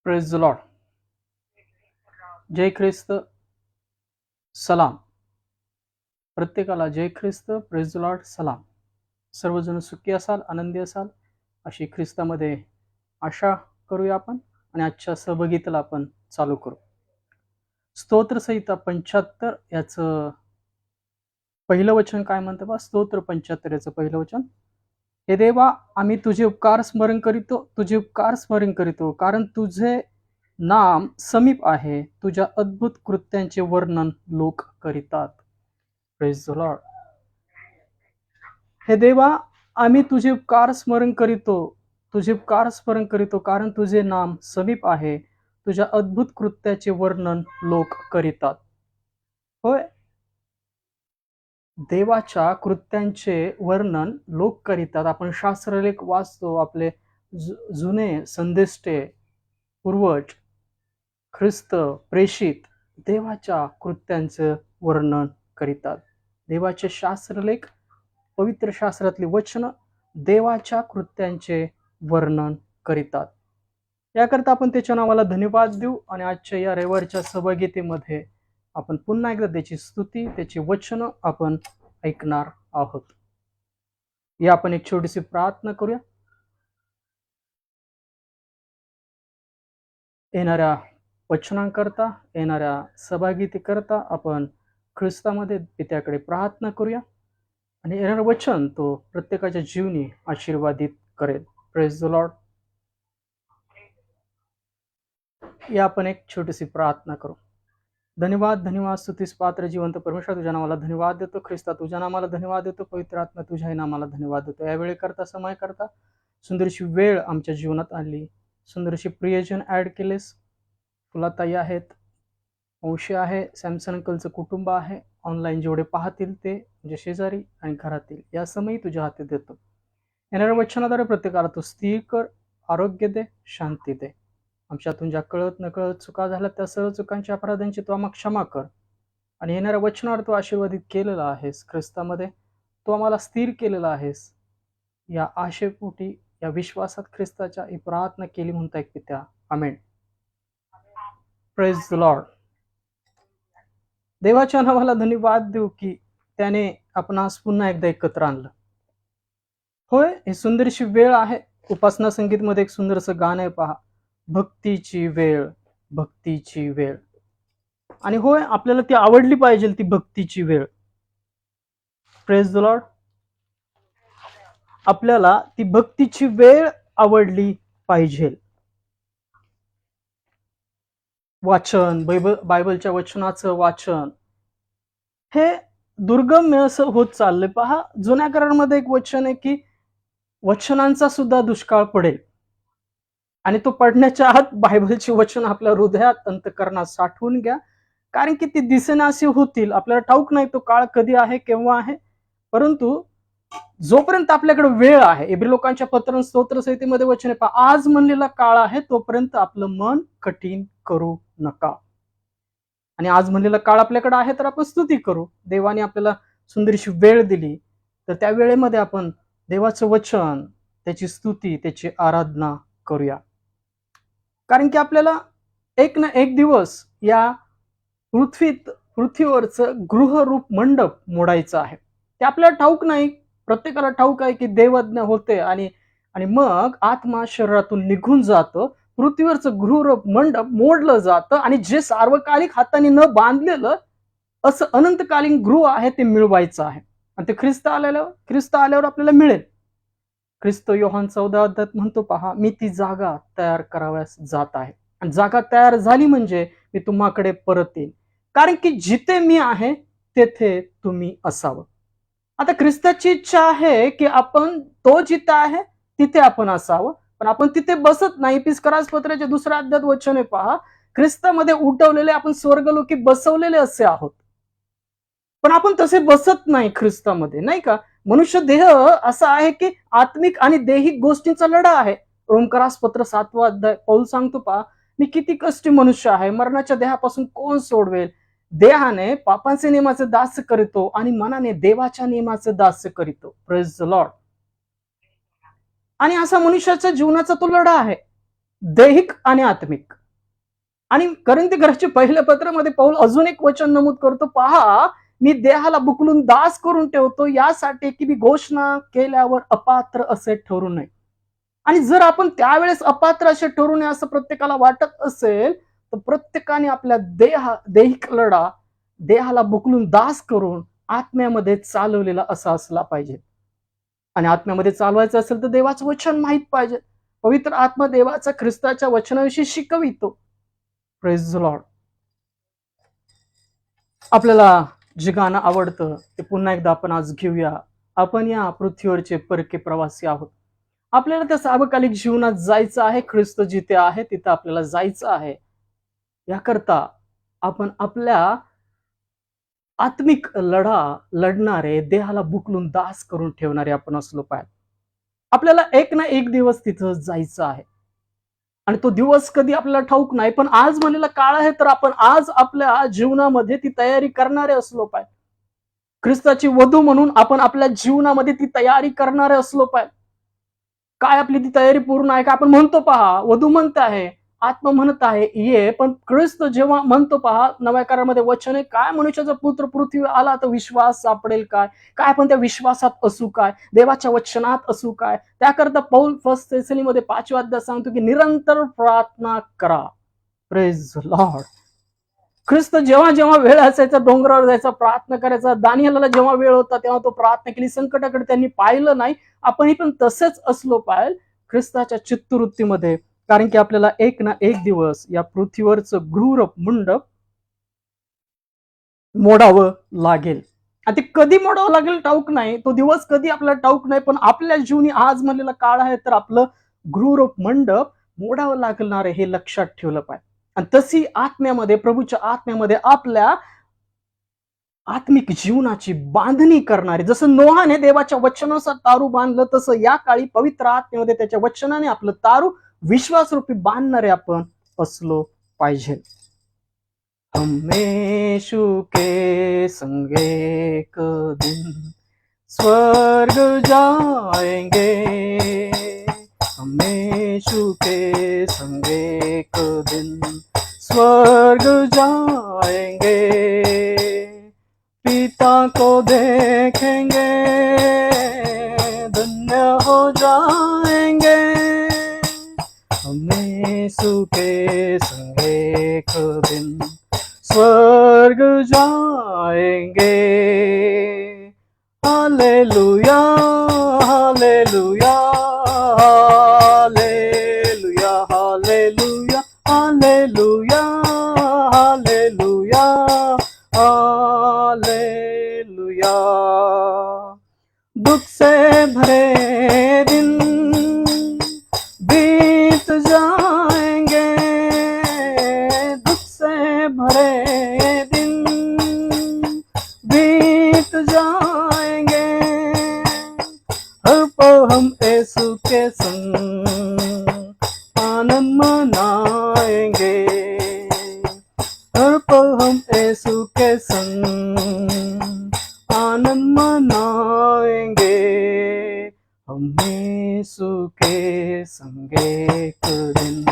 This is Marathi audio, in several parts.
Praise the Lord. जय ख्रिस्त. सलाम. प्रत्येकाला जय ख्रिस्त. Praise the Lord. सलाम. सर्वजण सुखी असाल, आनंदी असाल अशी ख्रिस्तामध्ये आशा करूया आपण आणि आजच्या सहभागीतेला आपण चालू करू. स्तोत्रसंहिता 75 याचं पहिलं वचन काय म्हणतं बा? स्तोत्र 75 याचं पहिलं वचन. हे देवा, आम्ही तुझे उपकार स्मरण करीतो, तुझे उपकार स्मरण करीतो, कारण तुझे नाम समीप आहे, तुझ्या अद्भुत कृत्यांचे वर्णन लोक करीतात. Praise the Lord. हे देवा, आम्ही तुझे उपकार स्मरण करीतो, तुझे उपकार स्मरण करीतो, कारण तुझे नाम समीप आहे, तुझ्या अद्भुत कृत्याचे वर्णन लोक करीतात. होय, देवाच्या कृत्यांचे वर्णन लोक करीतात. आपण शास्त्रलेख वाचतो, आपले जुने संदेष्टे, पूर्वज, ख्रिस्त, प्रेषित देवाच्या कृत्यांचं वर्णन करीतात. देवाचे शास्त्रलेख, पवित्र शास्त्रातली वचन देवाच्या कृत्यांचे वर्णन करीतात. याकरता आपण त्याच्या नावाला धन्यवाद देऊ आणि आजच्या या रविवारच्या सहभागीतेमध्ये आपण पुन्हा एकदा त्याची स्तुती, त्याची वचन आपण ऐकणार आहोत. या आपण एक छोटीशी प्रार्थना करूया. येणाऱ्या वचनांकरता, येणाऱ्या सहभागीतेकरता आपण ख्रिस्तामध्ये पित्याकडे प्रार्थना करूया आणि येणारं वचन तो प्रत्येकाच्या जीवनी आशीर्वादित करेल. Praise the Lord. या आपण एक छोटीशी प्रार्थना करू. धन्यवाद, धन्यवाद, स्तुतीस पात्र जिवंत परमेश्वर, तुझ्या नावाला धन्यवाद देतो. ख्रिस्ता, तुझ्या नामाला धन्यवाद देतो. पवित्र आत्मा, तुझ्याही नामाला धन्यवाद देतो. या वेळेकरता, समयाकरता सुंदरशी वेळ आमच्या जीवनात आणली, सुंदरशी प्रियजन ऍड केलेस. फुलाताई आहेत, अंशी आहे, सॅमसन अंकलचं कुटुंब आहे, ऑनलाईन जेवढे पाहतील ते म्हणजे शेजारी आणि घरातील, या समयी तुझ्या हाती देतो. येणाऱ्या वचनाद्वारे प्रत्येकाला तू स्थिर कर, आरोग्य दे, शांती दे. आमच्यातून ज्या कळत नकळत चुका झाल्या त्या सर्व चुकांच्या अपराधांची तू आम्हाला क्षमा कर आणि येणाऱ्या वचनावर तू आशीर्वादित केलेला आहेस. ख्रिस्तामध्ये तू आम्हाला स्थिर केलेला आहेस. या आशेपोटी, या विश्वासात ख्रिस्ताच्या ही प्रार्थना केली म्हणता एक पित्या. आमेन. Praise the Lord. देवाच्या नावाला धन्यवाद देऊ की त्याने आपणास पुन्हा एकदा एकत्र आणलं. होय, ही सुंदरशी वेळ आहे. उपासना संगीतमध्ये एक सुंदरसं गाणं आहे पहा, भक्तीची वेळ, भक्तीची वेळ. आणि होय, आपल्याला ती आवडली पाहिजे, ती भक्तीची वेळ. Praise the Lord. आपल्याला ती भक्तीची वेळ आवडली पाहिजे. वाचन, बायबलच्या वचनाचं वाचन हे दुर्गम्य असं होत चाललंय. पहा, जुन्या करारामध्ये एक वचन आहे की वचनांचा सुद्धा दुष्काळ पडेल आणि तो पडण्याच्या आत बायबलची वचन आपल्या हृदयात, अंतःकरणात साठवून घ्या, कारण की ती दिसेनाशी होतील. आपल्याला ठाऊक नाही तो काळ कधी आहे, केव्हा आहे, परंतु जोपर्यंत आपल्याकडे वेळ आहे, इब्री लोकांच्या पत्र स्तोत्रसंहितेमध्ये वचन आहे पहा, आज म्हणलेला काळ आहे तोपर्यंत आपलं मन कठीण करू नका. आणि आज म्हणलेला काळ आपल्याकडे आहे तर आपण स्तुती करू. देवाने आपल्याला सुंदरशी वेळ दिली तर त्या वेळेमध्ये आपण देवाचं वचन, त्याची स्तुती, त्याची आराधना करूया. कारण की आपल्याला एक ना एक दिवस या पृथ्वीवरचं गृहरूप मंडप मोडायचं आहे. ते आपल्याला ठाऊक नाही. प्रत्येकाला ठाऊक आहे की देवज्ञ होते आणि मग आत्मा शरीरातून निघून जातं, पृथ्वीवरचं गृहरूप मंडप मोडलं जातं आणि जे सार्वकालिक हाताने न बांधलेलं असं अनंतकालीन गृह आहे ते मिळवायचं आहे. आणि ते ख्रिस्त आल्यावर आपल्याला मिळेल. ख्रिस्त योहान 14 अध्यायात म्हणतो पहा, मी ती जागा तयार कराव्यास जात आहे आणि जागा तयार झाली म्हणजे मी तुम्हाकडे परत येईल, कारण की जिथे मी आहे तेथे तुम्ही असावं. आता ख्रिस्ताची इच्छा आहे की आपण तो जिथे आहे तिथे आपण असावं, पण आपण तिथे बसत नाही. इफिसकरास पत्राच्या 2 अध्यायात वचन आहे पहा, ख्रिस्तामध्ये उठवलेले आपण स्वर्गलोकी बसवलेले असे आहोत, पण आपण तसे बसत नाही ख्रिस्तामध्ये, नाही का. मनुष्य देह असा आहे की आत्मिक आणि दैहिक गोष्टींचा लढा आहे. रोमकरास पत्र 7 अध्याय पौल सांगतो पहा, मी किती कष्टी मनुष्य आहे, मरणाच्या देहापासून कोण सोडवेल. देहाने पापांचे नियमाचे दास्य करीतो आणि मनाने देवाच्या नियमाचे दास्य करीतो. Praise the Lord. आणि असा मनुष्याच्या जीवनाचा तो लढा आहे. दैहिक आणि आत्मिक. आणि करिंथी घराच्या पहिल्या पत्रामध्ये पौल अजून एक वचन नमूद करतो, पहा मी देहाला बुकलून दास करून ठेवतो यासाठी की मी घोषणा केल्यावर अपात्र असे ठरू नये. आणि जर आपण त्यावेळेस अपात्र असे ठरू नये असं प्रत्येकाला वाटत असेल, तर प्रत्येकाने आपल्या दैहिक लढा देहाला बुकलून दास करून आत्म्यामध्ये चालवलेला असा असला पाहिजे. आणि आत्म्यामध्ये चालवायचं असेल तर देवाचं वचन माहित पाहिजे. पवित्र आत्मा देवाचा ख्रिस्ताच्या वचनाविषयी शिकवितो. Praise the Lord. आपल्याला जे गाणं आवडतं ते पुन्हा एकदा आपण आज घेऊया. आपण या पृथ्वीवरचे परके प्रवासी आहोत. आपल्याला त्या सार्वकालिक जीवनात जायचं आहे. ख्रिस्त जिथे आहे तिथं आपल्याला जायचं आहे. याकरता आपण आपल्या आत्मिक लढा लढणारे, देहाला बुकलून दास करून ठेवणारे आपण असलो पाहिजे. आपल्याला एक ना एक दिवस तिथं जायचं आहे. आणि तो दिवस कधी आपल्याला ठाऊक नाही, पण आज म्हणलेला काळ आहे, तर आपण आज आपल्या जीवनामध्ये ती तयारी करणारे असलो पाहिजे. ख्रिस्ताची वधू म्हणून आपण आपल्या जीवनामध्ये ती तयारी करणारे असलो पाहिजे. काय आपली ती तयारी पूर्ण आहे का? आपण म्हणतो पहा, वधू म्हणत आहे, आत्मा म्हणत आहे ये, पण ख्रिस्त जेव्हा म्हणतो पहा, नव्या करारामध्ये वचन आहे, काय मनुष्याचा पुत्र पृथ्वी आला तर विश्वास सापडेल काय? काय आपण त्या विश्वासात असू काय? देवाच्या वचनात असू काय? त्याकरता पौल फर्स्ट थेसलोनिमध्ये 5व्या अध्यायात सांगतो की निरंतर प्रार्थना करा. Praise Lord. ख्रिस्त जेव्हा जेव्हा वेळ असायचा डोंगरावर जायचा, प्रार्थना करायचा. दानिएलला जेव्हा वेळ होता तेव्हा तो प्रार्थना केली. संकटाकडे त्यांनी पाहिलं नाही. आपणही पण तसेच असलो पाहिजे ख्रिस्ताच्या चित्तवृत्तीमध्ये. कारण की आपल्याला एक ना एक दिवस या पृथ्वीवरचं गृह मंडप मोडावं लागेल. आणि ते कधी मोडावं लागेल ठाऊक नाही. तो दिवस कधी आपल्याला ठाऊक नाही. पण आपल्या जीवनी आज म्हणलेला काळ आहे, तर आपलं गृह मंडप मोडावं लागणार आहे हे लक्षात ठेवलं पाहिजे. आणि तशी आत्म्यामध्ये, प्रभूच्या आत्म्यामध्ये आपल्या आत्मिक जीवनाची बांधणी करणारे, जसं नोहाने देवाच्या वचनानुसार तारू बांधलं, तसं या काळी पवित्र आत्म्यामध्ये त्याच्या वचनाने आपलं तारू विश्वासरूपी बांधणारे आपण असलो पाहिजे. हम यीशु के संग एक दिन स्वर्ग जाएंगे, हम यीशु के संग एक दिन स्वर्ग जाएंगे, पिता को देखेंगे धन्य हो जाएंगे, हम यीशु के संग एक दिन स्वर्ग जाएंगे. Hallelujah hallelujah hallelujah hallelujah hallelujah hallelujah hallelujah. दुख से भरे दिन बीत जाएंगे, दुख से भरे दिन बीत जाएंगे, हर पल हम यीशु के संग आनंद मनाएंगे, हर पल हम यीशु के संग आनंद मनाएंगे, हम यीशु के संग एक दिन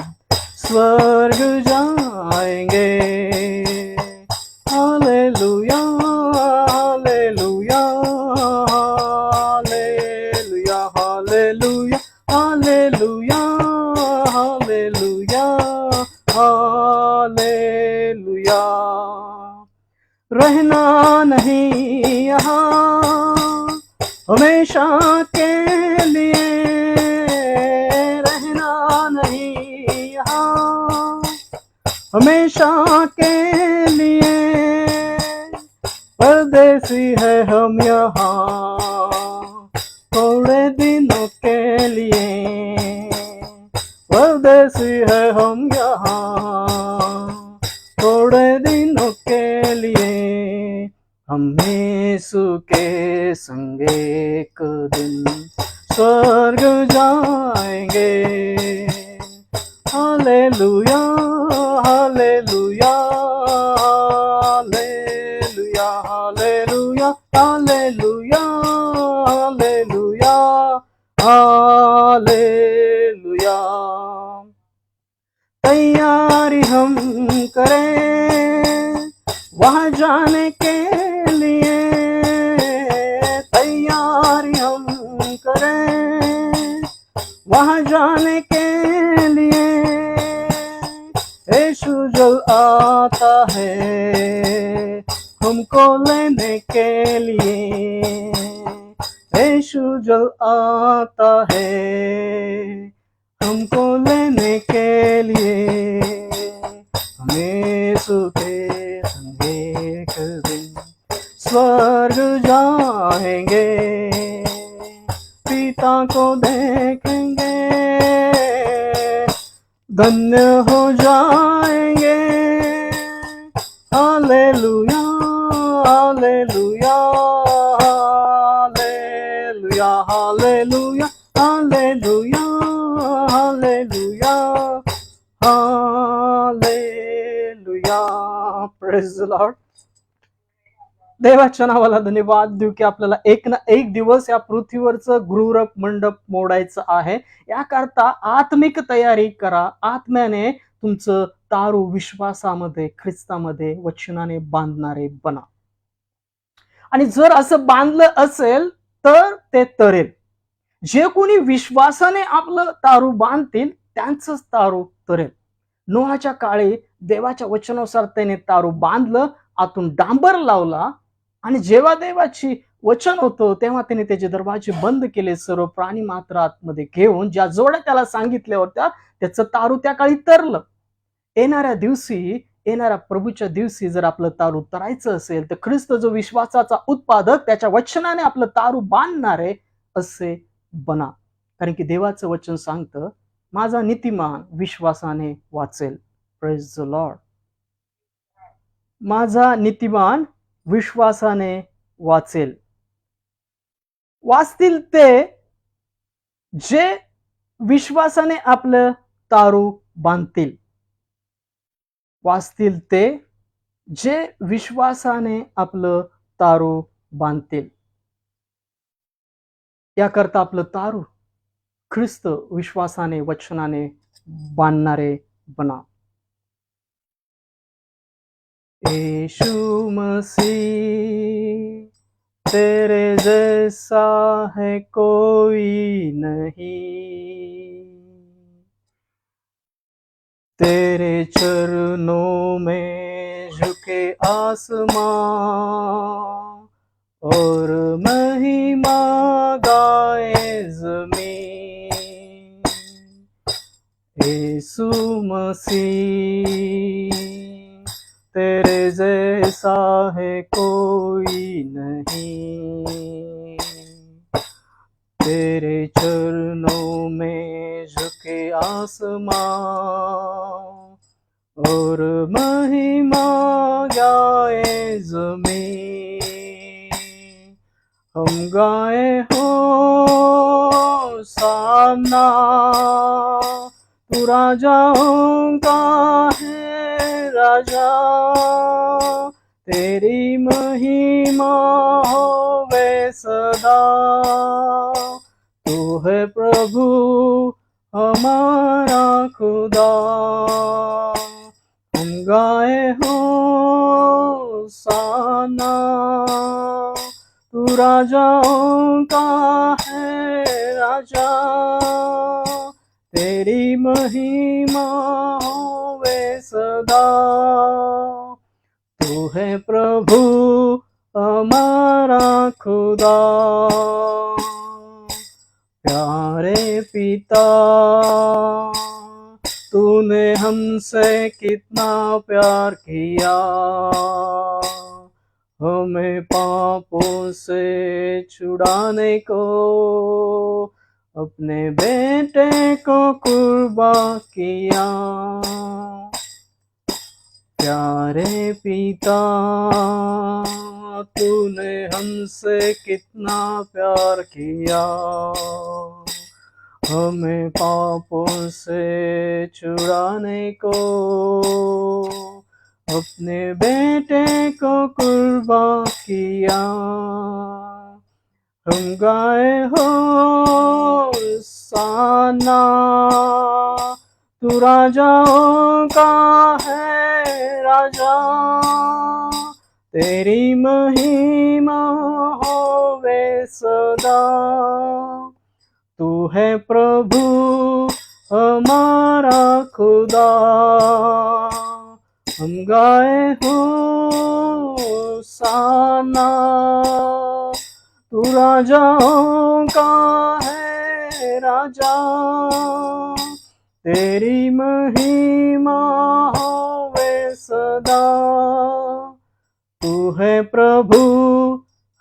स्वर्ग जाएंगे. Hallelujah hallelujah hallelujah hallelujah hallelujah hallelujah hallelujah. रहना नहीं यहाँ हमेशा के लिए, रहना नहीं यहाँ हमेशा के लिए, परदेसी है हम यहाँ थोड़े दिनों के लिए, परदेसी है हम यहाँ थोड़े दिनों के लिए, हम यीशु के संग एक दिन स्वर्ग जाएंगे. Hallelujah hallelujah hallelujah hallelujah hallelujah hallelujah hallelujah. तैयारी हम करें वहां जाने के लिए, तैयारी हम करें वहां जाने के लिए। यीशु जल आता है हमको लेने के लिए, यीशु जल आता है हमको लेने के लिए। हम यीशु के संग एक दिन स्वर्ग जाएंगे, पिता को देखेंगे, धन्य हो जाएंगे। Hallelujah hallelujah hallelujah hallelujah hallelujah hallelujah hallelujah. Praise the Lord. देवाच्या नावाला धन्यवाद देऊ की आपल्याला एक ना एक दिवस या पृथ्वीवरचं गृहरप मंडप मोडायचं आहे। याकरता आत्मिक तयारी करा। आत्म्याने तुमचं तारू विश्वासामध्ये, ख्रिस्तामध्ये, वचनाने बांधणारे बना। आणि जर असं बांधलं असेल तर ते तरेल। जे कोणी विश्वासाने आपलं तारू बांधतील त्यांचंच तारू तरेल। नोहाच्या काळी देवाच्या वचनानुसार त्याने तारू बांधलं, आतून डांबर लावला, आणि जेव्हा देवाची वचन होतं तेव्हा त्याने त्याचे दरवाजे बंद केले, सर्व प्राणी मात्र आतमध्ये घेऊन ज्या जोड्या त्याला सांगितल्या होत्या त्याचं तारू त्या काळी तरलं। येणाऱ्या दिवशी, येणाऱ्या प्रभूच्या दिवशी जर आपलं तारू तरायचं असेल तर ख्रिस्त जो विश्वासाचा उत्पादक, त्याच्या वचनाने आपलं तारू बांधणारे असे बना। कारण की देवाचं वचन सांगतं, माझा नीतिमान विश्वासाने वाचेल। Praise the Lord. माझा नीतिमान विश्वासाने वाचेल। वाचतील ते जे विश्वासाने आपलं तारू बांधतील। वाचतील ते जे विश्वासाने आपलं तारू बांधतील। याकरता आपलं तारू ख्रिस्त विश्वासाने, वचनाने बांधणारे बना। यीशु मसीह तेरे जैसा है कोई नहीं, तेरे चरणों में झुके आसमां और महिमा गाए ज़मीन। यीशु मसीह तेरे जैसा है कोई नहीं, तेरे चरणों में झुके आसमां और महिमा गाए ज़मीन। हम गाए हो सामना, तू राजाओं का है राजा, तेरी महिमा होवे सदा। तू है प्रभु हमारा खुदा। हम गाए हो साना, तू राजाओं का है राजा, तेरी महिमा होवे सदा। तू है प्रभु हमारा खुदा। प्यारे पिता, तूने हमसे कितना प्यार किया, हमें पापों से छुड़ाने को अपने बेटे को कुर्बान किया। प्यारे पिता, तूने हमसे कितना प्यार किया, हमें पापों से छुड़ाने को अपने बेटे को कुर्बान किया। हम गाए हो साना, तू राजाओं का है राजा, तेरी महिमा होवे सदा। तू है प्रभु हमारा खुदा, हम गाए होसाना। तू राजाओं का है राजा, तेरी महिमा होवे सदा। तू है प्रभु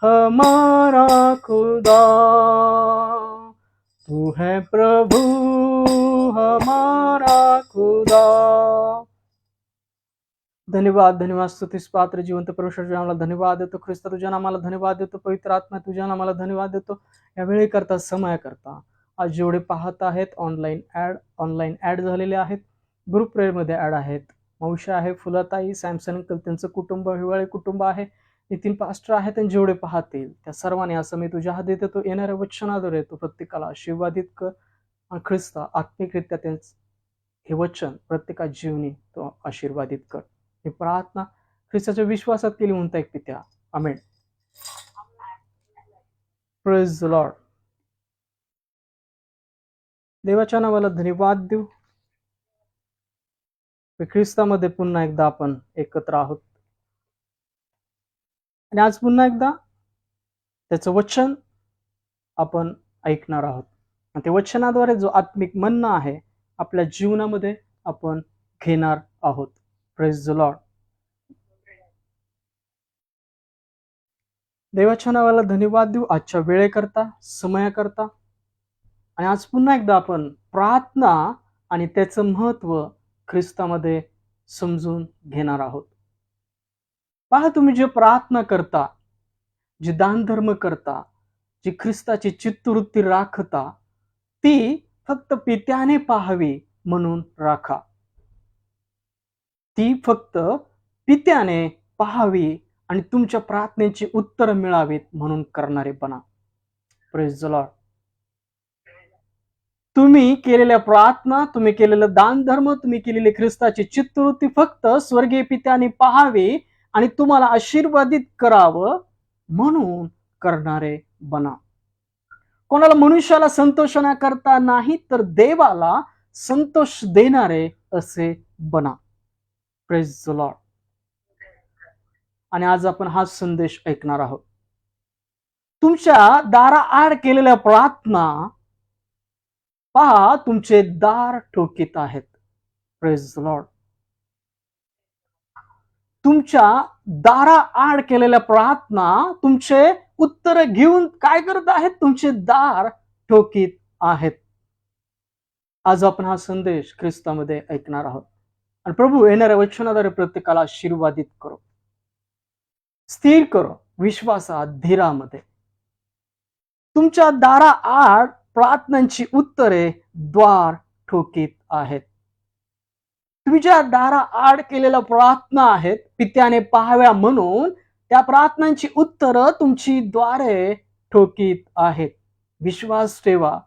हमारा खुदा, तू है प्रभु हमारा खुदा। धन्यवाद, धन्यवाद. स्तुतीस पात्र जिवंत परमेश्वर तुझ्या नामाला धन्यवाद देतो. ख्रिस्त तुझ्या नामाला धन्यवाद देतो. पवित्र आत्मा तुझ्या नामाला धन्यवाद देतो. या वेळे करता, समय करता, आज जेवढे पाहत आहेत ऑनलाईन ऍड झालेले आहेत, ग्रुप प्रेयर मध्ये ऍड आहेत. मौशा आहे, फुलताई, सॅमसन अंकल, त्यांचं कुटुंब, हिवाळी कुटुंब आहे, नितीन पास्टर आहेत, आणि जेवढे पाहतील त्या सर्वांनी असं मी तुझ्या हाती देतो. येणाऱ्या वचनाद्वारे येतो प्रत्येकाला आशीर्वादित कर. आणि ख्रिस्त आत्मिकरित्या त्यांचं हे वचन प्रत्येका जीवनी तो आशीर्वादित कर. ही प्रार्थना ख्रिस्ताच्या विश्वासात केली म्हणता एक पित्या, आमेन. Praise the Lord. देवाच्या नावाला धन्यवाद देऊ. ख्रिस्तामध्ये पुन्हा एकदा आपण एकत्र आहोत, आणि आज पुन्हा एकदा त्याचं वचन आपण ऐकणार आहोत. आणि त्या वचनाद्वारे जो आत्मिक मन्ना आहे आपल्या जीवनामध्ये आपण घेणार आहोत. Praise the Lord. देवाच्या नावाला धन्यवाद देऊ आजच्या वेळेकरता, समयाकरता. आणि आज पुन्हा एकदा आपण प्रार्थना आणि त्याचं महत्व ख्रिस्तामध्ये समजून घेणार आहोत. पहा, तुम्ही जे प्रार्थना करता, जे दानधर्म करता, जी ख्रिस्ताची चित्तवृत्ती राखता, ती फक्त पित्याने पाहावी म्हणून राखा. ती फक्त पित्याने पाहावी आणि तुमच्या प्रार्थनेची उत्तर मिळावीत म्हणून करणारे बना. Praise the Lord. तुम्ही केलेल्या प्रार्थना, तुम्ही केलेलं दानधर्म, तुम्ही केलेली ख्रिस्ताची चित्तवृत्ती फक्त स्वर्गीय पित्याने पाहावी आणि तुम्हाला आशीर्वादित करावं म्हणून करणारे बना. कोणाला मनुष्याला संतोष करता नाही, तर देवाला संतोष देणारे असे बना. Praise the Lord. आणि आज आपण हा संदेश ऐकणार आहोत. तुमच्या दाराआड केलेल्या प्रार्थना पहा, तुमचे दार ठोकीत आहेत. Praise the Lord. तुमच्या दाराआड केलेल्या प्रार्थना तुमचे उत्तर घेऊन काय करत आहेत? तुमचे दार ठोकीत आहेत. आज आपण हा संदेश ख्रिस्तामध्ये ऐकणार आहोत. आणि प्रभू येणाऱ्या वचनाद्वारे प्रत्येकाला आशीर्वादित करो, स्थिर करो विश्वासात, धीरामध्ये. तुमच्या दाराआड प्रार्थनांची उत्तरे द्वार ठोकीत आहेत. तुम्ही ज्या दाराआड केलेल्या प्रार्थना आहेत पित्याने पाहाव्या म्हणून, त्या प्रार्थनांची उत्तरं तुमची द्वारे ठोकीत आहेत. विश्वास ठेवा,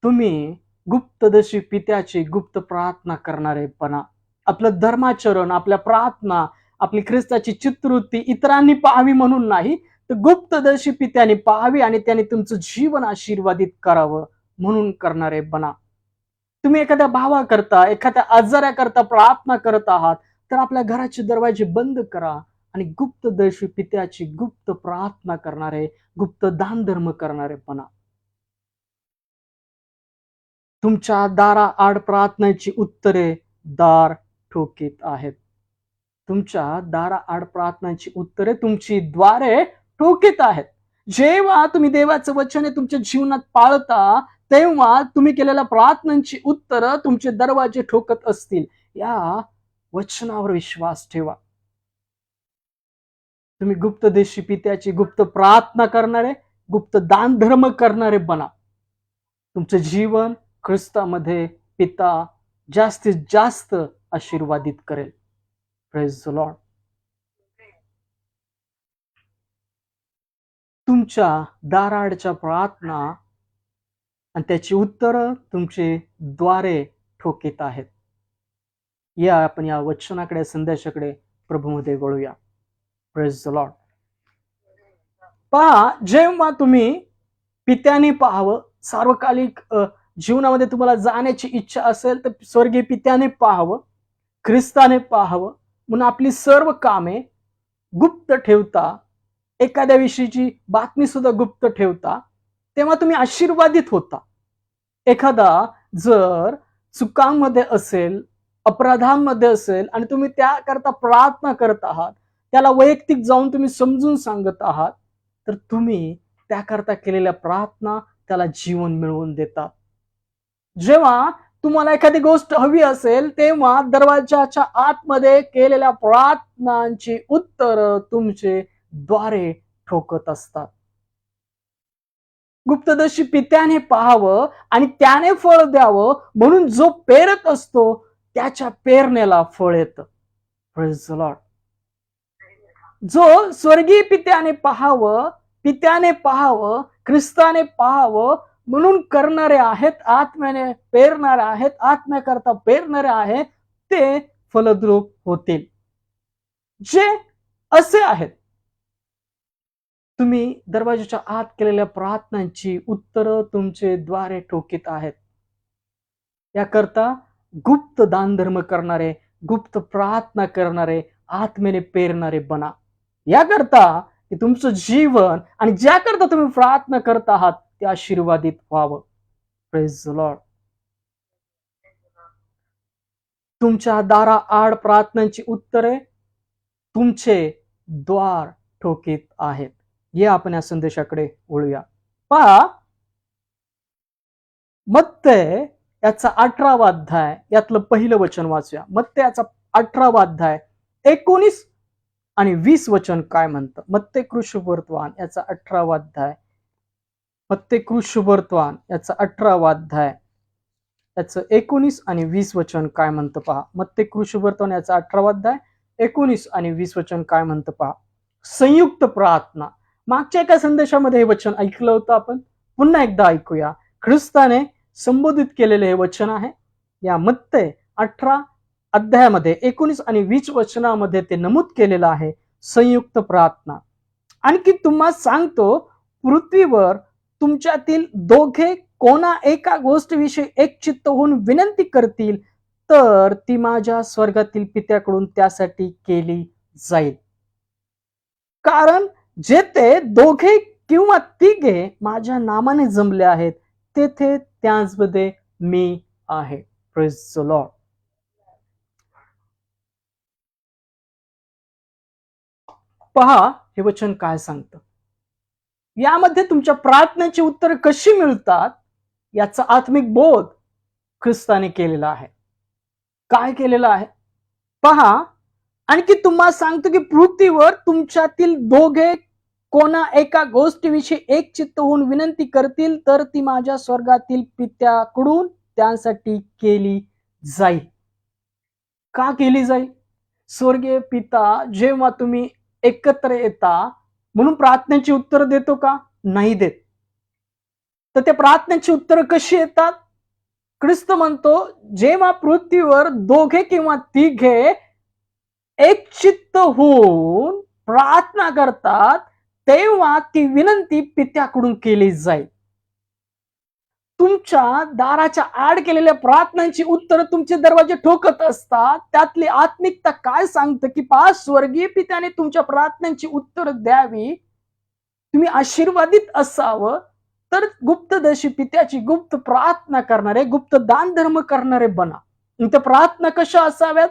तुम्ही गुप्तदशी पित्याची गुप्त प्रार्थना करणारे बना. आपलं धर्माचरण, आपल्या प्रार्थना, आपली ख्रिस्ताची चित्तवृत्ती इतरांनी पाहावी म्हणून नाही, तर गुप्तदर्शी पित्याने पाहावी आणि त्याने तुमचं जीवन आशीर्वादित करावं म्हणून करणारे बना. तुम्ही एखाद्या भावाकरता, एखाद्या आजाराकरता प्रार्थना करत आहात, तर आपल्या घराचे दरवाजे बंद करा आणि गुप्तदर्शी पित्याची गुप्त प्रार्थना करणारे, गुप्त दानधर्म करणारे बना. तुमच्या दाराआड प्रार्थनेची उत्तरे दार ठोकीत आहेत. तुमच्या दाराआड प्रार्थनांची उत्तरे तुमची द्वारे ठोकीत आहेत. जेव्हा तुम्ही देवाचं वचन तुमच्या जीवनात पाळता, तेव्हा तुम्ही केलेल्या प्रार्थनांची उत्तरं तुमचे दरवाजे ठोकत असतील. या वचनावर विश्वास ठेवा. तुम्ही गुप्तदेशी पित्याची गुप्त प्रार्थना करणारे, गुप्त दानधर्म करणारे बना. तुमचं जीवन ख्रिस्तामध्ये पिता जास्तीत जास्त आशीर्वादित करेल. Praise the Lord. तुमच्या दाराआडच्या प्रार्थना आणि त्याची उत्तरं तुमचे द्वारे ठोकीत आहेत. या आपण या वचनाकडे, संदेशाकडे प्रभूमध्ये वळूया. Praise the Lord. पहा, जेव्हा तुम्ही पित्याने पाहावं, सार्वकालिक जीवनामध्ये तुम्हाला जाण्याची इच्छा असेल तर स्वर्गीय पित्याने पाहावं, ख्रिस्ताने पाहावं, म्हणून आपली सर्व कामे गुप्त ठेवता, एखाद्या विषयीची बातमी सुद्धा गुप्त ठेवता, तेव्हा तुम्ही आशीर्वादित होता. एखादा जर चुकांमध्ये असेल, अपराधांमध्ये असेल आणि तुम्ही त्याकरता प्रार्थना करत आहात, त्याला वैयक्तिक जाऊन तुम्ही समजून सांगत आहात, तर तुम्ही त्याकरता केलेल्या प्रार्थना त्याला जीवन मिळवून देतात. जेव्हा तुम्हाला एखादी गोष्ट हवी असेल तेव्हा दरवाजाच्या आतमध्ये केलेल्या प्रार्थनांची उत्तर तुमचे द्वारे ठोकत असतात. गुप्तदर्शी पित्याने पाहावं आणि त्याने फळ द्यावं, म्हणून जो पेरत असतो त्याच्या पेरण्याला फळ येतं. Praise the Lord. जो स्वर्गीय पित्याने पाहावं, ख्रिस्ताने पाहावं म्हणून करणारे आहेत, आत्म्याने पेरणारे आहेत, आत्म्याकरता पेरणारे आहेत, ते फलद्रूप होतील. जे असे आहेत, तुम्ही दरवाजाच्या आत केलेल्या प्रार्थनांची उत्तरं तुमचे द्वारे ठोकीत आहेत. याकरता गुप्त दानधर्म करणारे, गुप्त प्रार्थना करणारे, आत्म्याने पेरणारे बना. याकरता की तुमचं जीवन आणि ज्याकरता तुम्ही प्रार्थना करत आहात ते आशीर्वादित व्हावं. Praise the Lord. तुमच्या दाराआड प्रार्थनांची उत्तरे तुमचे द्वार ठोकीत आहेत. या आपण या संदेशाकडे वळूया. पहा, मत्ते याचा 18वा अध्याय, यातलं पहिलं वचन वाचूया. मत्ते याचा 18वा अध्याय 19 आणि 20 वचन काय म्हणतं. मत्ते कृष्णवर्तमान याचा 18वा अध्याय, मत्ते कृष्णवर्तमान याचा 18वा अध्याय, याचं 19 आणि 20 वचन काय म्हणतं पहा. मत्ते कृष्णवर्तमान याचा 18वा अध्याय 19 आणि 20 वचन काय म्हणतं पहा. संयुक्त प्रार्थना. मागच्या एका संदेशामध्ये हे वचन ऐकलं होतं आपण, पुन्हा एकदा ऐकूया. ख्रिस्ताने संबोधित केलेले हे वचन आहे. या मत्ते 18 अध्यायामध्ये 19 आणि 20 वचनामध्ये ते नमूद केलेलं आहे, संयुक्त प्रार्थना. आणखी तुम्हाला सांगतो, पृथ्वीवर तुमच्यातील दोघे कोणा एका गोष्टीविषयी एक चित्त होऊन विनंती करतील तर ती माझ्या स्वर्गातील पित्याकडून त्यासाठी केली जाईल. कारण जेथे दोघे किंवा तिघे माझ्या नामाने जमले आहेत तेथे त्याचमध्ये मी आहे. Praise the Lord. पहा, हे वचन काय सांगतं. यामध्ये तुमच्या प्रार्थनेची उत्तर कशी मिळतात याचा आत्मिक बोध ख्रिस्ताने केलेला आहे. काय केलेलं आहे पहा. आणखी तुम्हाला सांगतो की पृथ्वीवर तुमच्यातील दोघे कोणा एका गोष्टीविषयी एक चित्त होऊन विनंती करतील तर ती माझ्या स्वर्गातील पित्याकडून त्यासाठी केली जाईल. का केली जाईल? स्वर्गीय पिता जेव्हा तुम्ही एकत्र येता म्हणून प्रार्थनेची उत्तर देतो का? नाही देत. तर त्या प्रार्थनेची उत्तर कशी येतात? ख्रिस्त म्हणतो, जेव्हा पृथ्वीवर दोघे किंवा तिघे एक चित्त होऊन प्रार्थना करतात तेव्हा ती विनंती पित्याकडून केली जाईल. तुमच्या दाराच्या आड केलेल्या प्रार्थनांची उत्तर तुमचे दरवाजे ठोकत असतात. त्यातली आत्मिकता काय सांगतं की पहा, स्वर्गीय पित्याने तुमच्या प्रार्थनांची उत्तर द्यावी, तुम्ही आशीर्वादित असावं, तर गुप्तदर्शी पित्याची गुप्त प्रार्थना करणारे, गुप्त दान धर्म करणारे बना. त्या प्रार्थना कशा असाव्यात?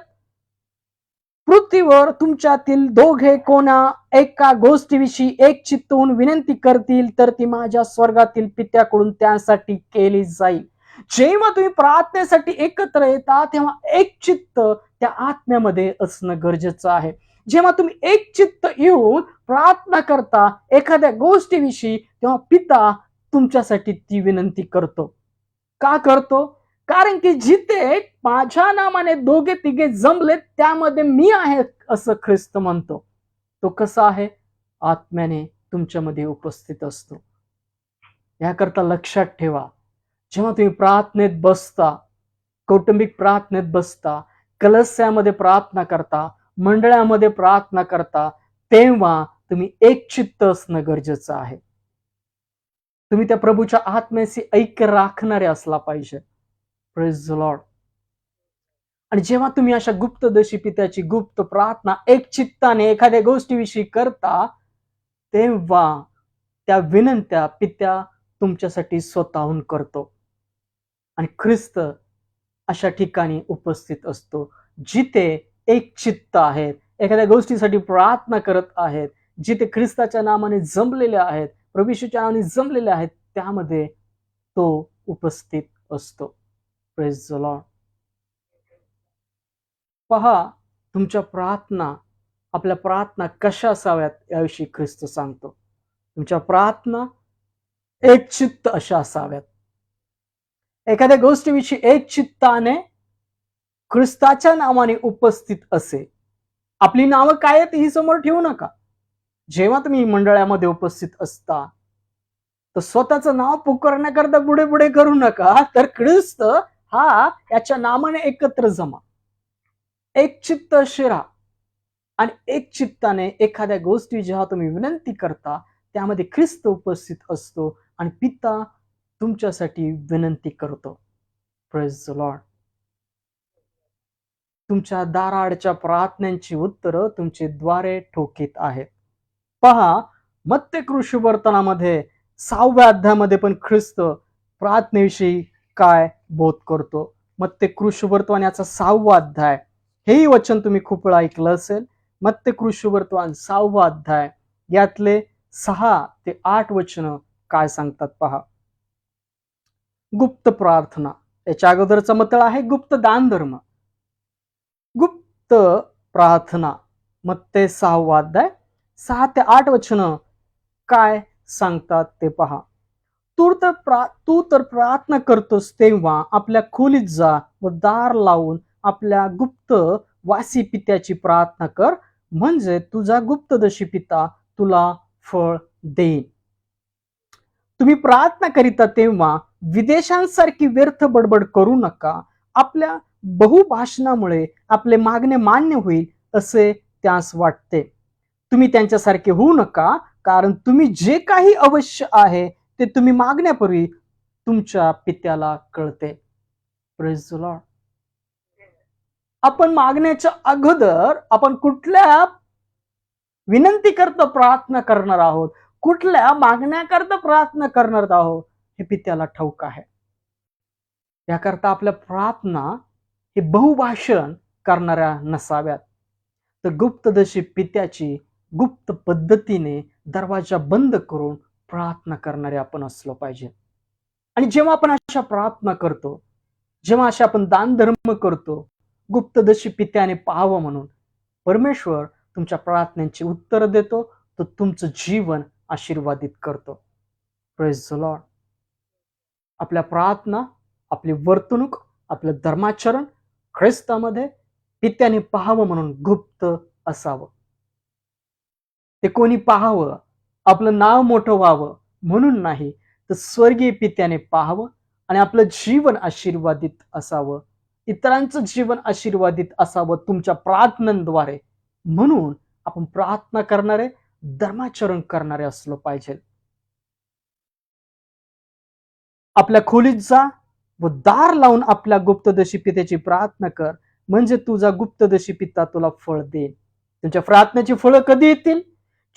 पृथ्वीवर तुमच्यातील दोघे कोणा एका गोष्टीविषयी एक चित्त होऊन विनंती करतील तर ती माझ्या स्वर्गातील पित्याकडून त्यासाठी केली जाईल. जेव्हा तुम्ही प्रार्थनेसाठी एकत्र येता तेव्हा एक चित्त त्या आत्म्यामध्ये असणं गरजेचं आहे. जेव्हा तुम्ही एक चित्त येऊन प्रार्थना करता एखाद्या गोष्टीविषयी तेव्हा पिता तुमच्यासाठी ती विनंती करतो. का करतो? कारण की जिथे माझ्या नामाने दोघे तिघे जमले त्यामध्ये मी आहे असं ख्रिस्त म्हणतो. तो कसा आहे? आत्म्याने तुमच्यामध्ये उपस्थित असतो. याकरता लक्षात ठेवा, जेव्हा तुम्ही प्रार्थनेत बसता कौटुंबिक प्रार्थनेत बसता, कलस्यामध्ये प्रार्थना करता, मंडळामध्ये प्रार्थना करता, तेव्हा तुम्ही एक चित्त असणं गरजेचं आहे. तुम्ही त्या प्रभूच्या आत्म्याशी ऐक्य राखणारे असला पाहिजे. Praise the Lord. आणि जेव्हा तुम्ही अशा गुप्तदशी पित्याची गुप्त प्रार्थना एक चित्ताने एखाद्या गोष्टीविषयी करता, तेव्हा त्या विनंत्या पित्या तुमच्यासाठी स्वतःहून करतो. आणि ख्रिस्त अशा ठिकाणी उपस्थित असतो जिथे एक चित्त आहेत, एखाद्या गोष्टीसाठी प्रार्थना करत आहेत, जिथे ख्रिस्ताच्या नामाने जमलेले आहेत, प्रभू येशूच्या नावाने जमलेले आहेत, त्यामध्ये तो उपस्थित असतो. Praise the Lord. पहा, तुमच्या प्रार्थना, आपल्या प्रार्थना कशा असाव्यात याविषयी ख्रिस्त सांगतो. तुमच्या प्रार्थना एक चित्त अशा असाव्यात. एखाद्या गोष्टीविषयी एक चित्ताने ख्रिस्ताच्या नावाने उपस्थित असे. आपली नावं काय आहेत ही समोर ठेवू नका. जेव्हा तुम्ही मंडळामध्ये उपस्थित असता, तर स्वतःचं नाव पुकारण्याकरता पुढे पुढे करू नका, तर ख्रिस्त हा याच्या नावाने एकत्र जमा, एक चित्त शिरा. आणि एक चित्ताने एखाद्या गोष्टी जेव्हा तुम्ही विनंती करता, त्यामध्ये ख्रिस्त उपस्थित असतो आणि पिता तुमच्यासाठी विनंती करतो. Praise the Lord. तुमच्या दाराआडच्या प्रार्थनांची उत्तरं तुमचे द्वारे ठोकीत आहेत. पहा, मत्ते कृषीवर्तनामध्ये 6व्या अध्यायामध्ये पण ख्रिस्त प्रार्थनेविषयी काय बोध करतो. मत्ते कृषीवर्तमान याचा 6वा अध्याय, हेही वचन तुम्ही खूप वेळा ऐकलं असेल. मत्ते कृषीवर्तमान 6वा अध्याय यातले 6 ते 8 वचन काय सांगतात पहा. गुप्त प्रार्थना, याच्या अगोदरचा मतळ आहे गुप्त दान धर्म. गुप्त प्रार्थना, मत्ते 6वा अध्याय 6 ते 8 वचन काय सांगतात ते पहा. तू तर प्रार्थना करतोस तेव्हा आपल्या खोलीत जा व दार लावून आपल्या गुप्त वासी पित्याची प्रार्थना कर, म्हणजे तुझा गुप्तदशी पिता तुला फळ देईन. तुम्ही प्रार्थना करिता तेव्हा विदेशांसारखी व्यर्थ बडबड करू नका. आपल्या बहुभाषणामुळे आपले मागणे मान्य होईल असे त्यास वाटते. तुम्ही त्यांच्यासारखे होऊ नका, कारण तुम्ही जे काही अवश्य आहे ते तुम्ही मागण्यापूर्वी तुमच्या पित्याला कळते. Praise the Lord. आपण मागण्याच्या अगोदर आपण कुठल्या विनंती करता प्रार्थना करणार आहोत, कुठल्या मागण्याकरता प्रार्थना करणार आहोत, हे पित्याला ठाऊक आहे. याकरता आपल्या प्रार्थना हे बहुभाषण करणाऱ्या नसाव्यात, तर गुप्तदशी पित्याची गुप्त पद्धतीने दरवाजा बंद करून प्रार्थना करणारे आपण असलो पाहिजे. आणि जेव्हा आपण अशा प्रार्थना करतो, जेव्हा अशा आपण दानधर्म करतो, गुप्तदशी पित्याने पाहावं म्हणून परमेश्वर तुमच्या प्रार्थनेची उत्तर देतो, तो तुमचं जीवन आशीर्वादित करतो. Praise the Lord. आपल्या प्रार्थना, आपली वर्तणूक, आपलं धर्माचरण ख्रिस्तामध्ये पित्याने पाहावं म्हणून गुप्त असावं. ते कोणी पाहावं, आपलं नाव मोठं व्हावं म्हणून नाही, तर स्वर्गीय पित्याने पाहावं आणि आपलं जीवन आशीर्वादित असावं, इतरांचं जीवन आशीर्वादित असावं तुमच्या प्रार्थनांद्वारे. म्हणून आपण प्रार्थना करणारे, धर्माचरण करणारे असलो पाहिजे. आपल्या खोलीत जा व दार लावून आपल्या गुप्तदशी पित्याची प्रार्थना कर, म्हणजे तुझा गुप्तदशी पिता तुला फळ देईल. तुमच्या प्रार्थनेची फळं कधी येतील?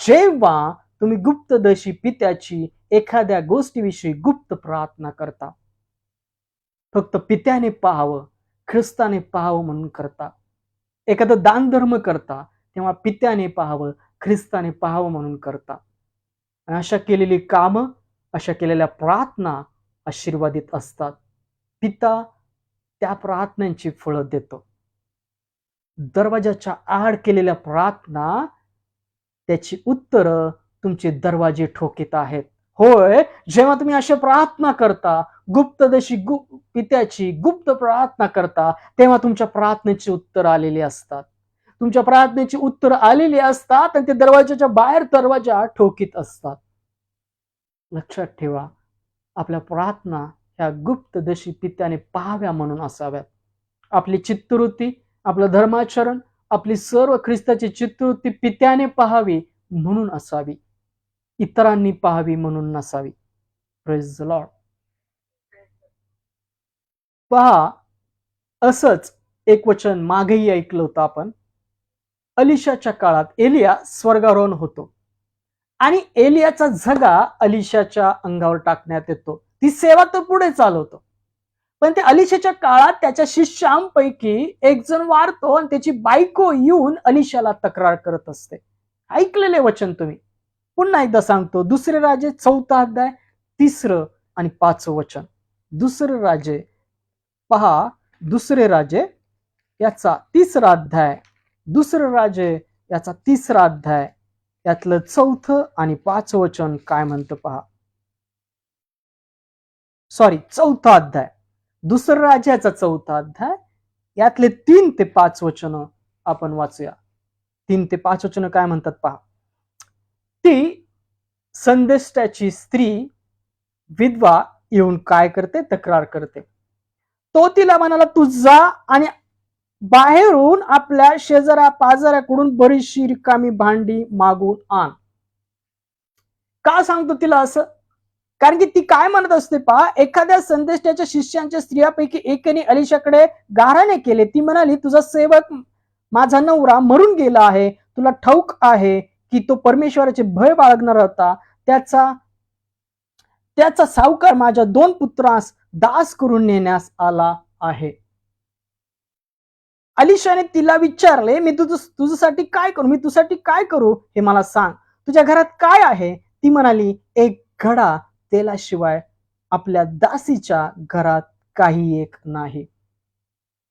जेव्हा तुम्ही गुप्तदशी पित्याची एखाद्या गोष्टीविषयी गुप्त प्रार्थना करता. फक्त पित्याने पाहावं, ख्रिस्ताने पाहावं म्हणून करता. एखादं दानधर्म करता तेव्हा पित्याने पाहावं, ख्रिस्ताने पाहावं म्हणून करता. आणि अशा केलेली कामं, अशा केलेल्या प्रार्थना आशीर्वादित असतात. पिता त्या प्रार्थनांची फळं देतो. दरवाजाच्या आड केलेल्या प्रार्थना, त्याची उत्तरं तुमचे दरवाजे ठोकीत आहेत. होय, जेव्हा तुम्ही अशा प्रार्थना करता, गुप्तदशी पित्याची गुप्त प्रार्थना करता, तेव्हा तुमच्या प्रार्थनेची उत्तर आलेली असतात. तुमच्या प्रार्थनेची उत्तर आलेली असतात आणि ते दरवाजाच्या बाहेर दरवाजा ठोकीत असतात. लक्षात ठेवा, आपल्या प्रार्थना ह्या गुप्तदशी पित्याने पाहाव्या म्हणून असाव्यात. आपली चित्तवृत्ती, आपलं धर्माचरण, आपली सर्व ख्रिस्ताची चित्तवृत्ती पित्याने पाहावी म्हणून असावी, इतरांनी पाहावी म्हणून नसावी. Praise the Lord. पहा, असंच एक वचन मागेही ऐकलं होतं आपण. अलिशाच्या काळात एलिया स्वर्गारोहण होतो आणि एलियाचा झगा अलिशाच्या अंगावर टाकण्यात येतो. ती सेवा तर पुढे चालवतो, पण ते अलिशाच्या काळात त्याच्या शिष्यांपैकी एक जण वारतो आणि त्याची बायको येऊन अलिशाला तक्रार करत असते. ऐकलेले वचन तुम्ही. पुन्हा एकदा सांगतो, दुसरे राजे 4 अध्याय 3 आणि 5 वचन. दुसरे राजे पहा, दुसरे राजे याचा 3 अध्याय, दुसरे राजे याचा 3 अध्याय, यातलं 4 आणि 5 वचन काय म्हणतं पहा. सॉरी, 4 अध्याय, दुसरं राजाचा 4 अध्याय, यातले 3 ते 5 वचन आपण वाचूया. 3 ते 5 वचन काय म्हणतात पहा. ती संदेष्टाची स्त्री विधवा येऊन काय करते, तक्रार करते. तो तिला म्हणाला, तू जा आणि बाहेरून आपल्या शेजाऱ्या पाजाऱ्याकडून बरीचशी रिकामी भांडी मागून आण. का सांगतो तिला असं? कारण की ती काय म्हणत असते पहा, एखाद्या संदेष्टाच्या शिष्यांच्या स्त्रियापैकी एकाने अलिशाकडे गाऱ्हाणे केले. ती म्हणाली, तुझा सेवक माझा नवरा मरून गेला आहे. तुला ठाऊक आहे की तो परमेश्वराचे भय बाळगणारा होता. त्याचा सावकार माझ्या 2 पुत्रांस दास करून नेण्यास आला आहे. अलिशाने तिला विचारले, मी तुझ्यासाठी काय करू, मी तुझ्यासाठी काय करू हे मला सांग. तुझ्या घरात काय आहे? ती म्हणाली, एक घडा तेलाशिवाय आपल्या दासीच्या घरात काही एक नाही.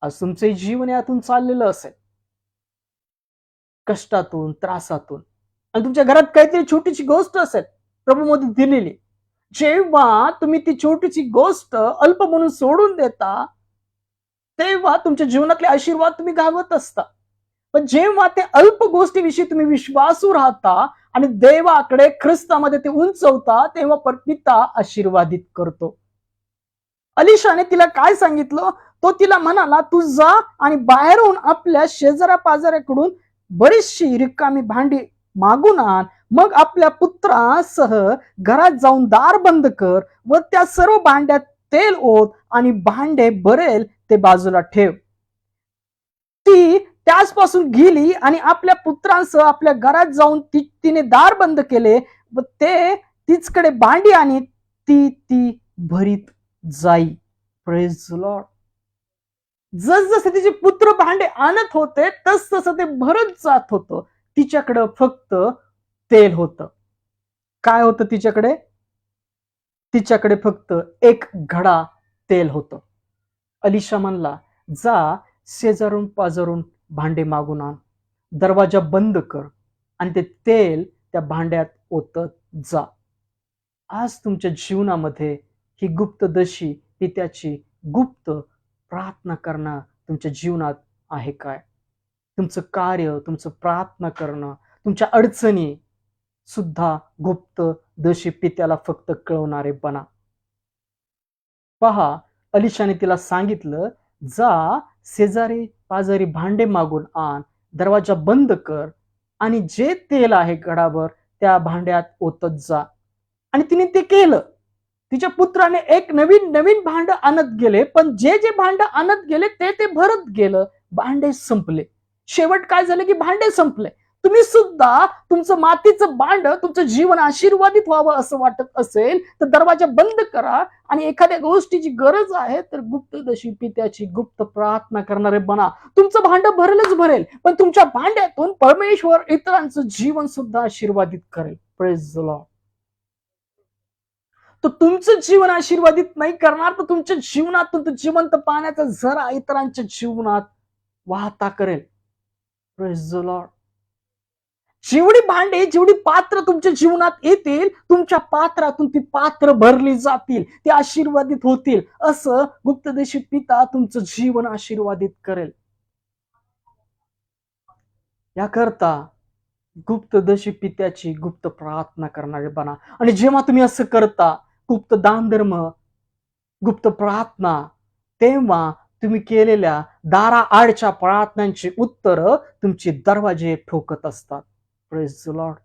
आज तुमचे जीवन यातून चाललेलं असेल, कष्टातून, त्रासातून, आणि तुमच्या घरात काहीतरी छोटीशी गोष्ट असेल प्रभूमध्ये दिलेली. जेव्हा तुम्ही ती छोटीशी गोष्ट अल्प म्हणून सोडून देता, तेव्हा तुमच्या जीवनातले आशीर्वाद तुम्ही गावत असता. पण जेव्हा ते अल्प गोष्टीविषयी तुम्ही विश्वासू राहता आणि देवाकडे ख्रिस्तामध्ये ते उंचवता, तेव्हा पिता आशीर्वादित करतो. अलिशाने तिला काय सांगितलं? तो तिला म्हणाला, तू जा आणि बाहेरून आपल्या शेजाऱ्या पाजाऱ्याकडून बरीचशी रिकामी भांडी मागून आण. मग आपल्या पुत्रासह घरात जाऊन दार बंद कर व त्या सर्व भांड्यात तेल ओत आणि भांडे भरेल ते बाजूला ठेव. ती त्याचपासून गेली आणि आपल्या पुत्रांसह आपल्या घरात जाऊन तिने दार बंद केले व ते तिचकडे भांडी आणि ती भरीत जाई. Praise the Lord. जसजसे तिचे पुत्र भांडे आणत होते तस तसं ते भरत जात होतं. तिच्याकडं फक्त तेल होतं. काय होतं तिच्याकडे? तिच्याकडे फक्त एक घडा तेल होतं. अलिशा म्हणला, जा शेजारून पाजारून भांडे मागून आण, दरवाजा बंद कर आणि ते तेल त्या भांड्यात ओतत जा. आज तुमच्या जीवनामध्ये ही गुप्तदशी पित्याची गुप्त प्रार्थना करणं तुमच्या जीवनात आहे काय? तुमचं कार्य, तुमचं प्रार्थना करणं, तुमच्या अडचणी सुद्धा गुप्त दशी पित्याला फक्त कळवणारे बना. पहा, अलिशाने तिला सांगितलं, जा शेजारी पाजारी भांडे मागून आण, दरवाजा बंद कर आणि जे तेल आहे घडाभर त्या भांड्यात ओतत जा. आणि तिने ते केलं. तिच्या पुत्राने एक नवीन भांड आणत गेले, पण जे भांड आणत गेले ते भरत गेलं. भांडे संपले. शेवट काय झालं की भांडे संपले. तुम्ही सुद्धा तुमचं मातीचं भांड, तुमचं जीवन आशीर्वादित व्हावं असं वाटत असेल तर दरवाजा बंद करा आणि एखाद्या गोष्टीची गरज आहे तर गुप्तदशी पित्याची गुप्त प्रार्थना करणारे बना. तुमचं भांड भरेलच भरेल, पण तुमच्या भांड्यातून परमेश्वर इतरांचं जीवन सुद्धा आशीर्वादित करेल. Praise the Lord. तर तुमचं जीवन आशीर्वादित नाही करणार तर तुमच्या जीवनातून तो जिवंत पाण्याचा झरा इतरांच्या जीवनात वाहता करेल. Praise the Lord. जेवढी भांडे, जेवढी पात्र तुमच्या जीवनात येतील, तुमच्या पात्रातून ती पात्र भरली जातील, ती आशीर्वादित होतील. असं गुप्तदशी पिता तुमचं जीवन आशीर्वादित करेल. याकरता गुप्तदशी पित्याची गुप्त प्रार्थना करणारे बना. आणि जेव्हा तुम्ही असं करता, गुप्त दानधर्म, गुप्त प्रार्थना, तेव्हा तुम्ही केलेल्या दारा आडच्या प्रार्थनांची उत्तर तुमचे दरवाजे ठोकत असतात. Praise the Lord.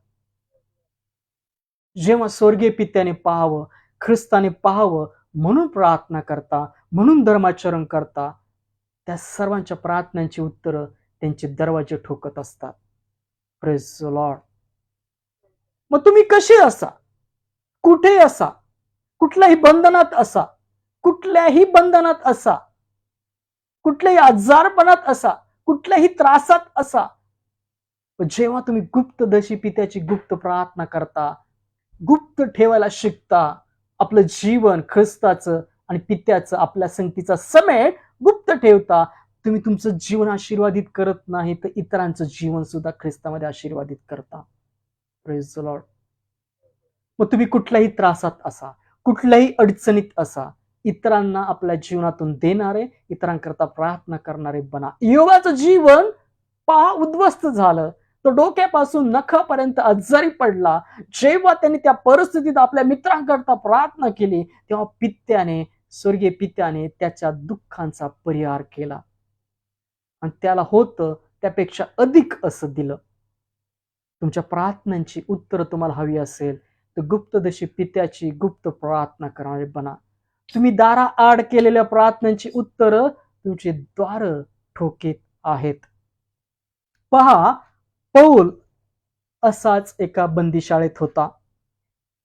जेव्हा स्वर्गीय पित्याने पाहावं, ख्रिस्ताने पाहावं म्हणून प्रार्थना करता, म्हणून धर्माचरण करता, त्या सर्वांच्या प्रार्थनांची उत्तरं त्यांचे दरवाजे ठोकत असतात. Praise the Lord. मग तुम्ही कसे असा, कुठे असा, कुठल्याही बंधनात असा, कुठल्याही बंधनात असा, कुठल्याही आजारपणात असा, कुठल्याही त्रासात असा, जेव्हा तुम्ही गुप्तदशी पित्याची गुप्त प्रार्थना करता, गुप्त ठेवायला शिकता, आपलं जीवन ख्रिस्ताचं आणि पित्याचं आपल्या संगतीचा समेट गुप्त ठेवता, तुम्ही तुमचं जीवन आशीर्वादित करत नाही तर इतरांचं जीवन सुद्धा ख्रिस्तामध्ये आशीर्वादित करता. Praise the Lord. मग तुम्ही कुठल्याही त्रासात असा, कुठल्याही अडचणीत असा, इतरांना आपल्या जीवनातून देणारे, इतरांकरता प्रार्थना करणारे बना. योगाचं जीवन पहा उद्ध्वस्त झालं. तो डोक्यापासून नखापर्यंत आजारी पडला. जेव्हा त्यांनी त्या परिस्थितीत आपल्या मित्रांकरता प्रार्थना केली, तेव्हा पित्याने, स्वर्गीय पित्याने त्याच्या दुःखांचा परिहार केला आणि त्याला होतं त्यापेक्षा अधिक असं दिलं. तुमच्या प्रार्थनांची उत्तर तुम्हाला हवी असेल तर गुप्तदशी पित्याची गुप्त प्रार्थना करणारे बना. तुम्ही दारा आड केलेल्या प्रार्थनांची उत्तर तुमचे द्वार ठोकीत आहेत. पहा, पौल असाच एका बंदीशाळेत होता.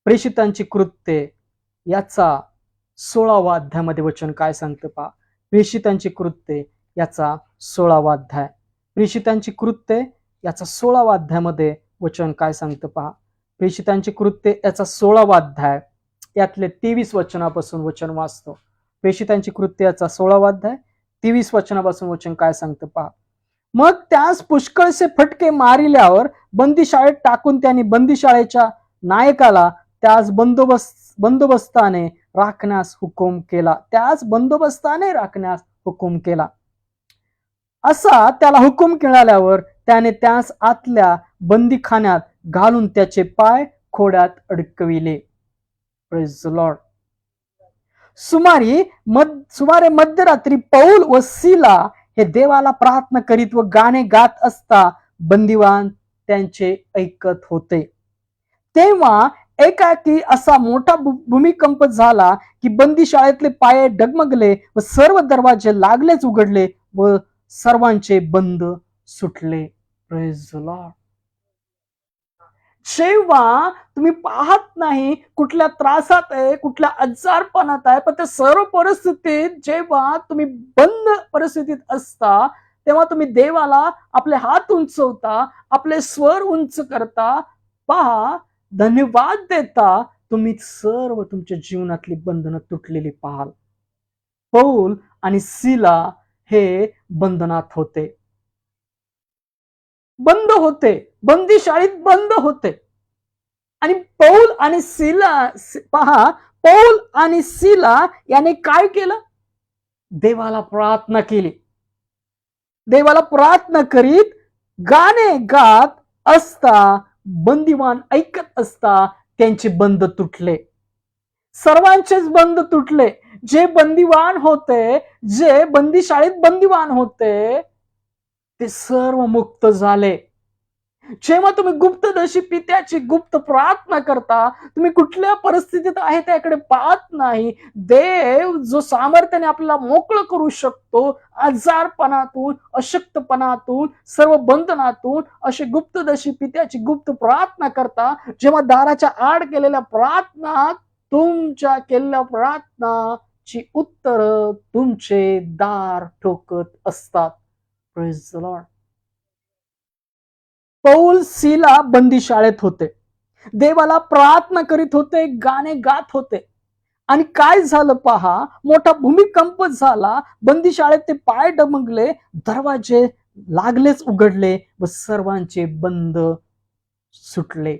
प्रेषितांची कृत्ये याचा 16वा अध्यायामध्ये वचन काय सांगतं पहा. प्रेषितांची कृत्ये याचा 16वा अध्याय. प्रेषितांची कृत्ये याचा 16वा अध्यायामध्ये वचन काय सांगतं पहा. प्रेषितांची कृत्ये याचा 16वा अध्याय यातले 23 वचनापासून वचन वाचतो. प्रेषितांची कृत्ये याचा 16वा अध्याय 23 वचनापासून वचन काय सांगतं पहा. मग त्यास पुष्कळसे फटके मारिल्यावर बंदीशाळेत टाकून त्यांनी बंदीशाळेच्या नायकाला त्यास बंदोबस्ताने राखण्यास हुकूम केला. त्यास बंदोबस्ताने राखण्यास हुकूम केला. असा त्याला हुकूम केल्यावर त्याने त्यास आतल्या बंदीखान्यात घालून त्याचे पाय खोड्यात अडकविले. Praise the Lord. सुमारे मध्यरात्री पौल व सीला हे देवाला प्रार्थना करीत व गाणे गात असता बंदिवान त्यांचे ऐकत होते. तेव्हा एकाकी असा मोठा भूमिकंप झाला की बंदीशाळेतले पाय डगमगले व सर्व दरवाजे लागलेच उघडले व सर्वांचे बंद सुटले. Praise the Lord. जेव्हा तुम्ही पाहत नाही कुठल्या त्रासात आहे, कुठल्या आजारपणात आहे, पण त्या सर्व परिस्थितीत जेव्हा तुम्ही बंद परिस्थितीत असता तेव्हा तुम्ही देवाला आपले हात उंचवता, आपले स्वर उंच करता, पहा, धन्यवाद देता, तुम्ही सर्व तुमच्या जीवनातली बंधनं तुटलेली पाहाल. पौल आणि सीला हे बंधनात होते, बंद होते, बंदीशाळेत बंद होते. आणि पौल आणि सीला, पहा, पौल आणि सीला याने काय केलं? देवाला प्रार्थना केली. देवाला प्रार्थना करीत गाणे गात असता बंदिवान ऐकत असता त्यांचे बंद तुटले. सर्वांचेच बंद तुटले. जे बंदिवान होते, जे बंदीशाळेत बंदिवान होते, ते सर्व मुक्त झाले. जेव्हा तुम्ही गुप्तदशी पित्याची गुप्त प्रार्थना करता, तुम्ही कुठल्या परिस्थितीत आहे त्याकडे पाहत नाही. देव जो सामर्थ्याने आपल्याला मोकळं करू शकतो, आजारपणातून, अशक्तपणातून, सर्व बंधनातून, अशी गुप्तदशी पित्याची गुप्त प्रार्थना करता. जेव्हा दाराच्या आड केलेल्या प्रार्थना, तुमच्या केलेल्या प्रार्थनाची उत्तर तुमचे दार ठोकत असतात. Praise the Lord. पौल सीला बंदीशाळेत होते, देवाला प्रार्थना करीत होते, गाणे गात होते. आणि काय झालं पहा, मोठा भूमिकंप झाला. बंदीशाळेत ते पाय डगमगले, दरवाजे लागलेच उघडले व सर्वांचे बंद सुटले.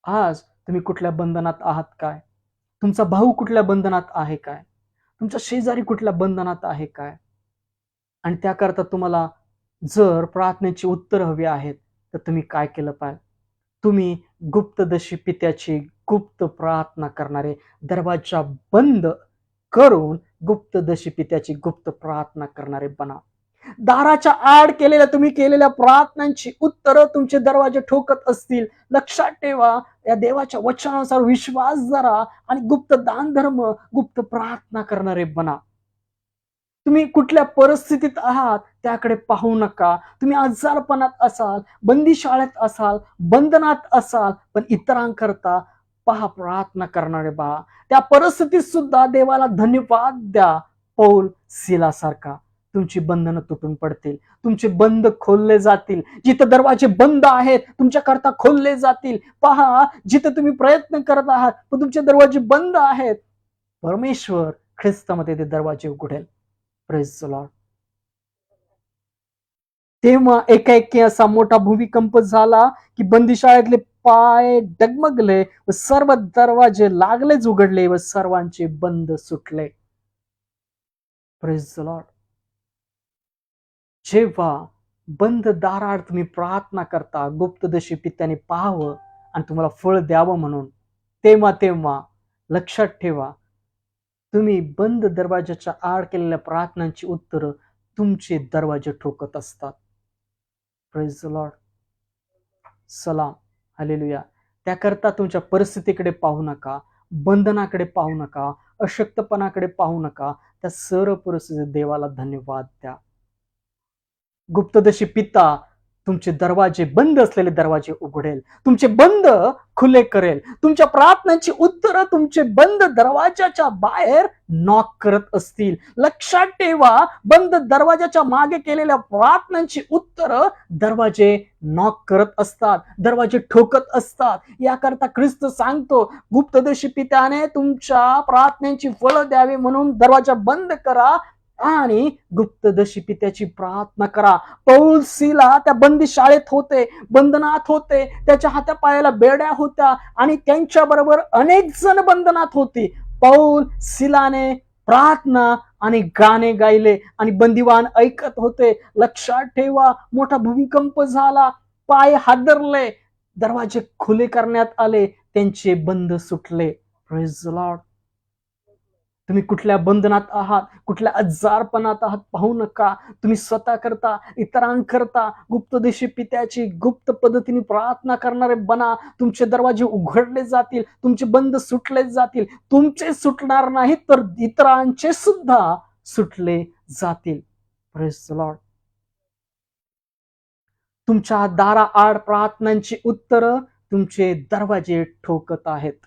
आज तुम्ही कुठल्या बंधनात आहात काय? तुमचा भाऊ कुठल्या बंधनात आहे काय? तुमचा शेजारी कुठल्या बंधनात आहे काय? आणि त्याकरता तुम्हाला जर प्रार्थनेची उत्तर हवी आहेत तर तुम्ही काय केलं पाहिजे? तुम्ही गुप्तदशी पित्याची गुप्त प्रार्थना करणारे, दरवाजा बंद करून गुप्तदशी पित्याची गुप्त प्रार्थना करणारे बना. दाराच्या आड तुम्ही केलेल्या प्रार्थनांची उत्तरं तुमचे दरवाजे ठोकत असतील. लक्षात ठेवा, या देवाच्या वचनानुसार विश्वास धरा आणि गुप्त दान धर्म, गुप्त प्रार्थना करणारे बना. तुम्ही कुठल्या परिस्थितीत आहात त्याकडे पाहू नका. तुम्ही आजारपणात असाल, बंदीशाळेत असाल, बंधनात असाल, पण इतरांकरता पहा प्रार्थना करणारे बा. त्या परिस्थितीत सुद्धा देवाला धन्यवाद द्या. पौल सिलासारखा तुमची बंधनं तुटून पडतील, तुमचे बंद खोलले जातील. जिथं दरवाजे बंद आहेत तुमच्या करता खोलले जातील. पहा, जिथं तुम्ही प्रयत्न करत आहात पण तुमचे दरवाजे बंद आहेत, परमेश्वर ख्रिस्तामध्ये ते दरवाजे उघडेल. Praise the Lord. तेव्हा एकाएकी असा मोठा भूमिकंप झाला की बंदीशाळेतले पाय डगमगले व सर्व दरवाजे लागलेच उघडले व सर्वांचे बंद सुटले. Praise the Lord. जेव्हा बंद दाराआड तुम्ही प्रार्थना करता, गुप्तदशी पित्याने पाहावं आणि तुम्हाला फळ द्यावं म्हणून, तेव्हा लक्षात ठेवा, तुम्ही बंद दरवाजाच्या आड केलेल्या प्रार्थनांची उत्तरं तुमचे दरवाजे ठोकत असतात. Praise the Lord. सलाम. हालेलुया. त्याकरता तुमच्या परिस्थितीकडे पाहू नका, बंधनाकडे पाहू नका, अशक्तपणाकडे पाहू नका. त्या सर्व परिस्थितीत देवाला धन्यवाद द्या. गुप्तदशी पिता तुमचे दरवाजे, बंद असलेले दरवाजे उघडेल, तुमचे बंद खुले करेल. तुमच्या प्रार्थनांची उत्तरं तुमचे बंद दरवाजाच्या बाहेर नॉक करत असतील. लक्षात ठेवा, बंद दरवाजाच्या मागे केलेल्या प्रार्थनांची उत्तरं दरवाजे नॉक करत असतात, दरवाजे ठोकत असतात. याकरता ख्रिस्त सांगतो, गुप्तदशी पित्याने तुमच्या प्रार्थनेची फळं द्यावी म्हणून दरवाजा बंद करा आणि गुप्तदशी पित्याची प्रार्थना करा. पौल सिला त्या बंदी शाळेत होते, बंधनात होते, त्याच्या हातापायाला बेड्या होत्या आणि त्यांच्या बरोबर अनेक जण बंधनात होती. पौल सिलाने प्रार्थना आणि गाणे गायले आणि बंदिवान ऐकत होते. लक्षात ठेवा, मोठा भूमिकंप झाला, पाय हादरले, दरवाजे खुले करण्यात आले, त्यांचे बंद सुटले. Praise the Lord. तुम्ही कुठल्या बंधनात आहात, कुठल्या आजारपणात आहात पाहू नका. तुम्ही स्वतः करता, इतरांकरता गुप्तदशी पित्याची गुप्त पद्धतीने प्रार्थना करणारे बना. तुमचे दरवाजे उघडले जातील, तुमचे बंद सुटले जातील. तुमचे सुटणार नाहीत तर इतरांचे सुद्धा सुटले जातील. Praise the Lord. तुमच्या दाराआड प्रार्थनांची उत्तरं तुमचे दरवाजे ठोकत आहेत.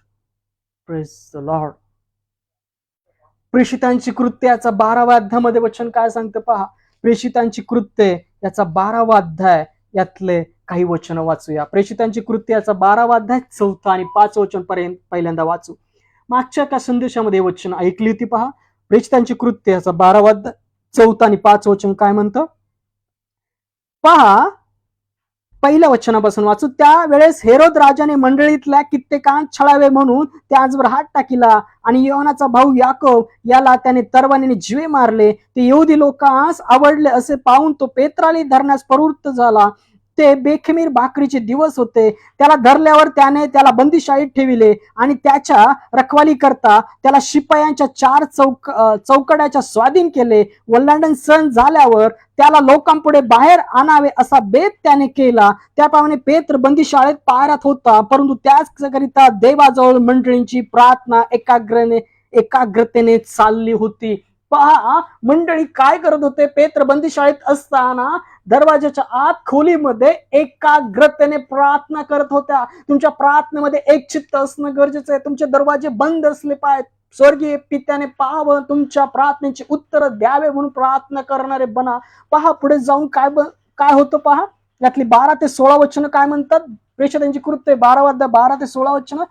Praise the Lord. प्रेषितांची कृत्य याचा 12व्या अध्यायामध्ये वचन काय सांगतं पहा. प्रेषितांची कृत्य याचा 12वा अध्याय, यातले काही वचन वाचूया. प्रेषितांची कृत्य याचा 12वा अध्याय 4 आणि 5 वचन पर्यंत पहिल्यांदा वाचू. मागच्या एका संदेशामध्ये वचन ऐकली होती पहा. प्रेषितांची कृत्य याचा 12वा अध्याय 4 आणि 5 वचन काय म्हणतं पहा. पहिल्या वचनापासून वाचू. त्यावेळेस हेरोद राजाने मंडळीतल्या कित्येकांत छळावे म्हणून त्याचवर हात टाकिला आणि योहानाचा भाऊ याकोब याला त्याने तरवानीने जीवे मारले. ते यहुदी लोकांस आवडले असे पाहून तो पेत्राला धरण्यास प्रवृत्त झाला. ते बेखमीर भाकरीचे दिवस होते. त्याला धरल्यावर त्याने त्याला बंदीशाळेत ठेविले आणि त्याच्या रखवाली करता त्याला शिपायांच्या 4 चौकड्याच्या स्वाधीन केले. वल्हांडण सण झाल्यावर त्याला लोकांपुढे बाहेर आणावे असा बेत त्याने केला. त्याप्रमाणे पेत्र बंदीशाळेत पाहत होता, परंतु त्याचकरिता देवाजवळ मंडळींची प्रार्थना एकाग्रतेने चालली होती. पहा, मंडळी काय करत होते. पेत्र बंदीशाळेत असताना दरवाजाच्या आत खोलीमध्ये एकाग्रतेने प्रार्थना करत होत्या. तुमच्या प्रार्थनेमध्ये एक चित्त असणं गरजेचं आहे. तुमचे दरवाजे बंद असले पाहिजेत. स्वर्गीय पित्याने पाहावं, तुमच्या प्रार्थनेची उत्तर द्यावे म्हणून प्रार्थना करणारे बना. पहा पुढे जाऊन काय होतं पहा. यातली 12 ते 16 वचन काय म्हणतात. प्रेषितांची कृत्य 12वा अध्याय 12 ते 16 वचन.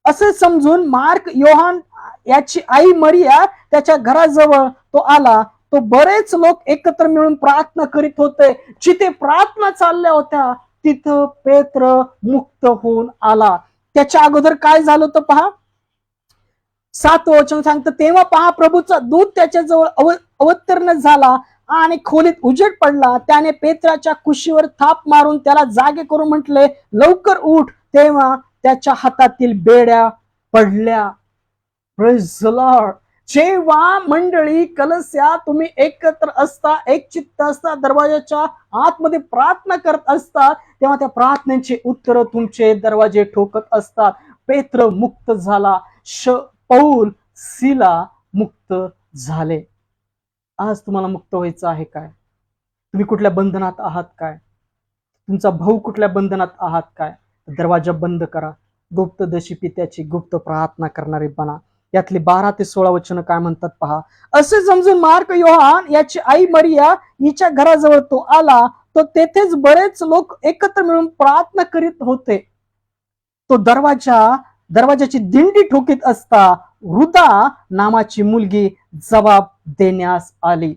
असे समजून मार्क योहान याची आई मरिया त्याच्या घराजवळ तो आला. तो बरेच लोक एकत्र मिळून प्रार्थना करीत होते. जिथे प्रार्थना चालल्या होत्या तिथं पेत्र मुक्त होऊन आला. त्याच्या अगोदर काय झालं होतं पहा. 7 वचन सांगतं. तेव्हा पहा, प्रभूचा दूत त्याच्याजवळ अवतरण झाला आणि खोलीत उजेड पडला. त्याने पेत्राच्या कुशीवर थाप मारून त्याला जागे करून म्हटले, लवकर उठ. तेव्हा त्याच्या हातातील बेड्या पडल्या. Praise the Lord. जेव्हा मंडळी कलस्या तुम्ही एकत्र असता, एक चित्त असता, दरवाजाच्या आतमध्ये प्रार्थना करत असतात, तेव्हा त्या प्रार्थनेचे उत्तर तुमचे दरवाजे ठोकत असतात. पेत्र मुक्त झाला, पौल सिला मुक्त झाले. आज तुम्हाला मुक्त व्हायचं आहे काय? तुम्ही कुठल्या बंधनात आहात काय? तुमचा भाऊ कुठल्या बंधनात आहात काय? दरवाजा बंद करा. गुप्तदशी पित्याची गुप्त प्रार्थना करणारे बना. यातली 12 ते 16 वचन काय म्हणतात पहा. असे समजून मार्क योहान याची आई मरिया हिच्या घराजवळ तो आला. तो तेथेच बरेच लोक एकत्र मिळून प्रार्थना करीत होते. तो दरवाजाची दिंडी ठोकीत असता रुदा नावाची मुलगी जबाब देण्यास आली.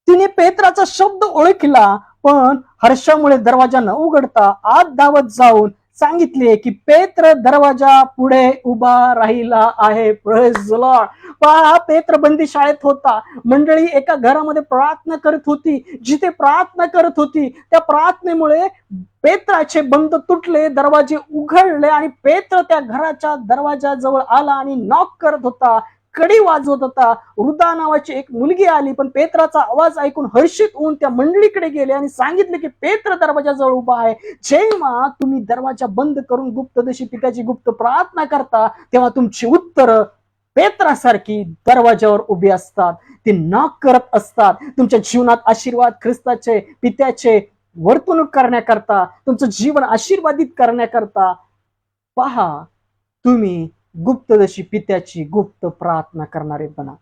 तिने पेत्राचा शब्द ओळखला, पण हर्षामुळे दरवाजा न उघडता आत धावत जाऊन सांगितले की पेत्र दरवाजा पुढे उभा राहिला आहे. Praise the Lord. पहा, पेत्र बंदी शाळेत होता. मंडळी एका घरामध्ये प्रार्थना करत होती. जिथे प्रार्थना करत होती त्या प्रार्थनेमुळे पेत्राचे बंद तुटले, दरवाजे उघडले आणि पेत्र त्या घराच्या दरवाजाजवळ आला आणि नॉक करत होता, कडी वाजवत होता. रुदा नावाची एक मुलगी आली, पण पेत्राचा आवाज ऐकून हर्षित होऊन त्या मंडळीकडे गेले आणि सांगितले की पेत्र दरवाजाजवळ उभा आहे. जेव्हा तुम्ही दरवाजा बंद करून गुप्तदशी पित्याची गुप्त प्रार्थना करता, तेव्हा तुमची उत्तर पेत्रासारखी दरवाजावर उभी असतात. ते नॉक करत असतात. तुमच्या जीवनात आशीर्वाद ख्रिस्ताचे पित्याचे वर्तणूक करण्याकरता, तुमचं जीवन आशीर्वादित करण्याकरता पहा, तुम्ही गुप्तदशी पित्याची गुप्त प्रार्थना करणारे बना.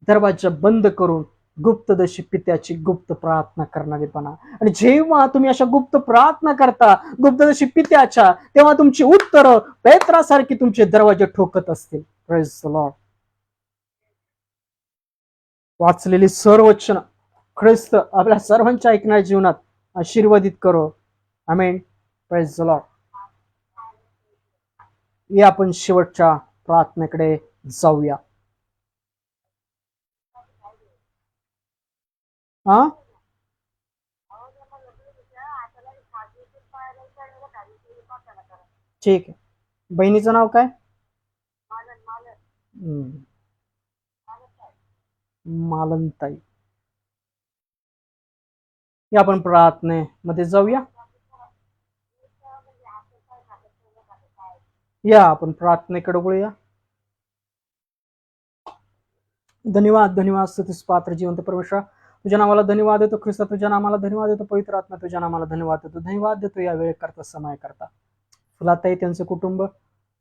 दरवाजा बंद करून गुप्तदशी पित्याची गुप्त प्रार्थना करणारे बना. आणि जेव्हा तुम्ही अशा गुप्त प्रार्थना करता गुप्तदशी पित्याच्या, तेव्हा तुमची उत्तर पेत्रासारखी तुमचे दरवाजे ठोकत असतील. Praise the Lord. वाचलेली सर्व वचन ख्रिस्त आपल्या सर्वांच्या ऐकण्याच्या जीवनात आशीर्वादित करो. आमेन. Praise the Lord. या आपण शेवटच्या प्रार्थनेकडे जाऊया. हा, ठीक आहे. बहिणीचं नाव काय? मालनताई. या आपण प्रार्थनेमध्ये जाऊया. या आपण प्रार्थनेकडे वळूया. धन्यवाद, धन्यवाद स्तुतीस पात्र जिवंत परमेश्वर, तुझ्या नावाला धन्यवाद देतो. ख्रिस्त तुझ्या नावाला धन्यवाद देतो. पवित्र आत्मा तुझ्या नावाला धन्यवाद देतो. धन्यवाद देतो या वेळे करता, समय करता. फुलाताई त्यांचं कुटुंब,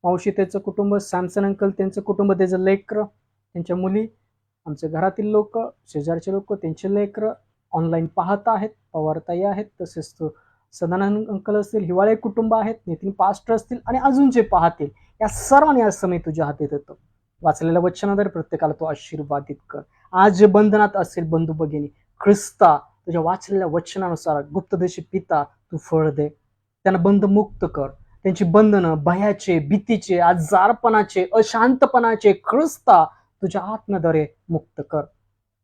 मावशी त्यांचं कुटुंब, सॅमसन अंकल त्यांचं कुटुंब, त्याचं लेकर, त्यांच्या मुली, आमच्या घरातील लोक, शेजारचे लोक, त्यांचे लेकर ऑनलाईन पाहत आहेत. पवारताई आहेत, तसेच तो सदानंद अंकल असतील, हिवाळे कुटुंब आहेत, नितीन पास्टर असतील आणि अजून जे पाहतील, या सर्वांनी आज समय तुझ्या हातात येतो. वाचलेल्या वचनाद्वारे प्रत्येकाला तो आशीर्वादित कर. आज जे बंधनात असेल बंधू भगिनी, ख्रिस्ता तुझ्या वाचलेल्या वचनानुसार गुप्तदशी पिता तू फळ दे. त्यांना बंधमुक्त कर. त्यांची बंधनं भयाचे, भीतीचे, आजारपणाचे, अशांतपणाचे ख्रिस्ता तुझ्या आत्म्याद्वारे मुक्त कर.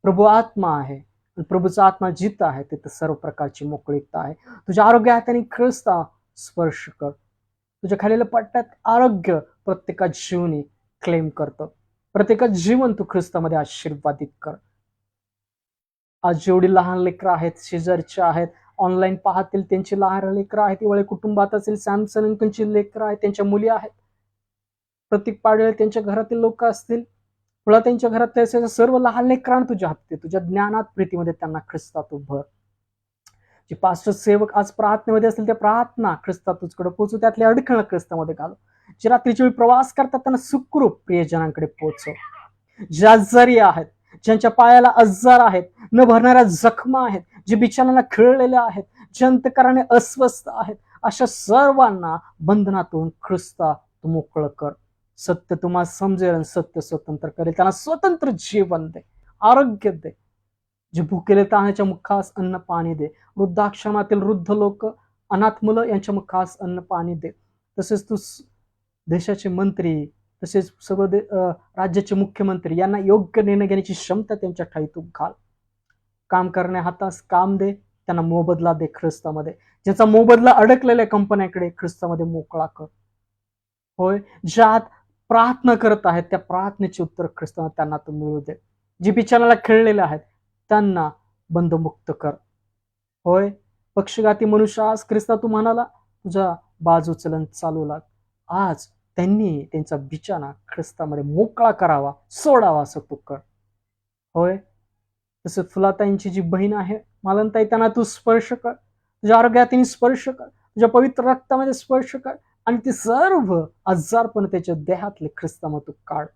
प्रभू आत्मा आहे, प्रभूचा आत्मा जित आहे, तिथे सर्व प्रकारची मोकळीकता आहे. तुझ्या आरोग्य हाताने ख्रिस्ता स्पर्श कर. तुझ्या खालील पट्ट्यात आरोग्य प्रत्येका जीवनी क्लेम करतो. प्रत्येका जीवन तू ख्रिस्तामध्ये आशीर्वादित कर. आज जेवढी लहान लेकरं आहेत, शेजारचे आहेत, ऑनलाईन पाहतील त्यांची लहान लेकरं आहेत, हिवाळे कुटुंबात असेल सॅमसन त्यांची लेकरं आहेत, त्यांच्या मुली आहेत, प्रत्येक पाडळे त्यांच्या घरातील लोक असतील, तुला त्यांच्या घरात सर्व लहान लेकरांना तुझ्या हाती, तुझ्या ज्ञानात प्रीतीमध्ये त्यांना ख्रिस्ता तू भर. जे पास्टर सेवक आज प्रार्थनेमध्ये असतील त्या प्रार्थना ख्रिस्ता तुझकडे पोहोचू, त्यातले अडखळ ख्रिस्तामध्ये घालू. जे रात्रीच्या वेळी प्रवास करतात त्यांना सुखरूप प्रियजनांकडे पोहोचव. जे आजारी आहेत, ज्यांच्या पायाला आजार आहेत, न भरणाऱ्या जखमा आहेत, जे बिचारांना खिळलेल्या आहेत, जे अंतकरणाने अस्वस्थ आहेत, अशा सर्वांना बंधनातून ख्रिस्ता तू मोकळं कर. सत्य तुम्हाला समजेल आणि सत्य स्वतंत्र करेल. त्यांना स्वतंत्र जीवन दे, आरोग्य दे. जे भुकेले ताण्याच्या मुखास अन्न पाणी दे. वृद्धाश्रमातील वृद्ध लोक, अनाथ मुलं यांच्या मुखास अन्न पाणी दे. तसेच तू देशाचे मंत्री, तसेच सर्व राज्याचे मुख्यमंत्री यांना योग्य निर्णय घेण्याची क्षमता त्यांच्या ठाई तू घाल. काम करण्या हातास काम दे, त्यांना मोबदला दे ख्रिस्तामध्ये. ज्याचा मोबदला अडकलेल्या कंपन्याकडे ख्रिस्तामध्ये मोकळा कर. होय, ज्यात प्रार्थना करत आहेत, त्या प्रार्थनेचे उत्तर ख्रिस्ताना त्यांना तू मिळू दे. जी बिचाराला खेळलेले आहेत त्यांना बंधमुक्त कर. होय, पक्षघाती मनुष्य आज ख्रिस्ता तू म्हणाला तुझा बाजू चलन चालू लाग. आज त्यांनी त्यांचा बिचारा ख्रिस्तामध्ये मोकळा करावा, सोडावा असं तू कर. होय, तसं फुलाताईंची जी बहीण आहे मालनताई, त्यांना तू स्पर्श कर, तुझ्या आरोग्यात स्पर्श कर, तुझ्या पवित्र रक्तामध्ये स्पर्श कर आणि ते सर्व आजारपण त्याच्या देहातले ख्रिस्तामध्ये तू काढ.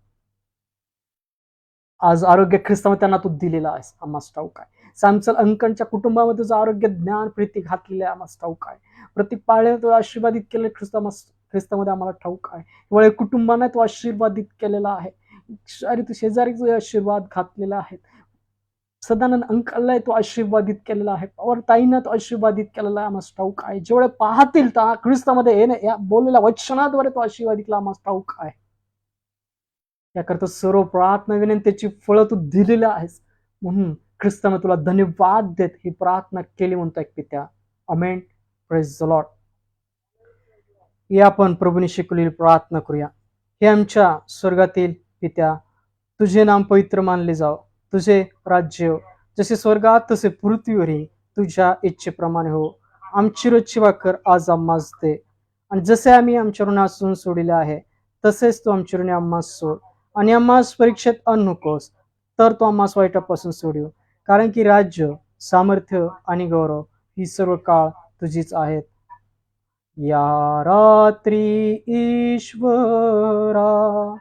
आज आरोग्य ख्रिस्तामध्ये त्यांना तू दिलेला आहेस, आम्हाला ठाऊक आहे. सॅमसल अंकणच्या कुटुंबामध्ये तुझं आरोग्य ज्ञान प्रीती घातलेलं आहे, आम्हाला ठाऊक आहे. प्रत्येक पाळण्याने तुला आशीर्वादित केले ख्रिस्तामध्ये आम्हाला ठाऊक आहे. वळे कुटुंबाने तो आशीर्वादित केलेला आहे. शेजारी तुझे आशीर्वाद घातलेला आहे. सदानंद अंकलला तो आशीर्वादित केलेला आहे. पवार ताईंना तो आशीर्वादित केलेला आहे, आम्हाला ठाऊक आहे. जेवढे पाहतील त्या ख्रिस्तामध्ये येणे या बोललेल्या वचनाद्वारे तो आशीर्वादितला आम्हाला ठाऊक आहे. याकरता सर्व प्रार्थना विनंतीची फळं तू दिलेली आहेस, म्हणून ख्रिस्तामध्ये तुला धन्यवाद देत ही प्रार्थना केली म्हणतो एक पित्या. आमेन. Praise the Lord. या आपण प्रभूने शिकवलेली प्रार्थना करूया. हे आमच्या स्वर्गातील पित्या, तुझे नाम पवित्र मानले जाव, तुझे राज्य जसे स्वर्गात तसे पृथ्वीवरही तुझ्या इच्छेप्रमाणे हो. आमची रोजची भाकर आज आम्हास दे, आणि जसे आम्ही आमच्या ऋणासून सोडिले आहे तसेच तू आमची ऋणे आम्हास सोड, आणि आम्हास परीक्षेत आणू नकोस, तर तो आम्हास वाईटापासून सोडव. कारण की राज्य, सामर्थ्य आणि गौरव ही सर्व काळ तुझीच आहेत. या रात्री ईश्वरा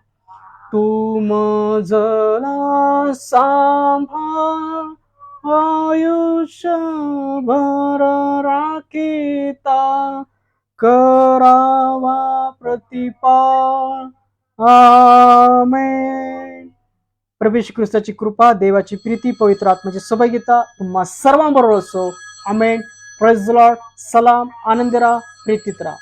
तू मजला सांभाळ, आयुष्यभर राखीता करावा प्रतिपाळ. आमेन. प्रभू येशू ख्रिस्ताची कृपा, देवाची प्रीती, पवित्र आत्म्याची सहभागिता तुम्हा सर्वांबरोबर असो. आमेन. Praise the Lord. सलाम. आनंदी राहा, प्रीतीत राहा.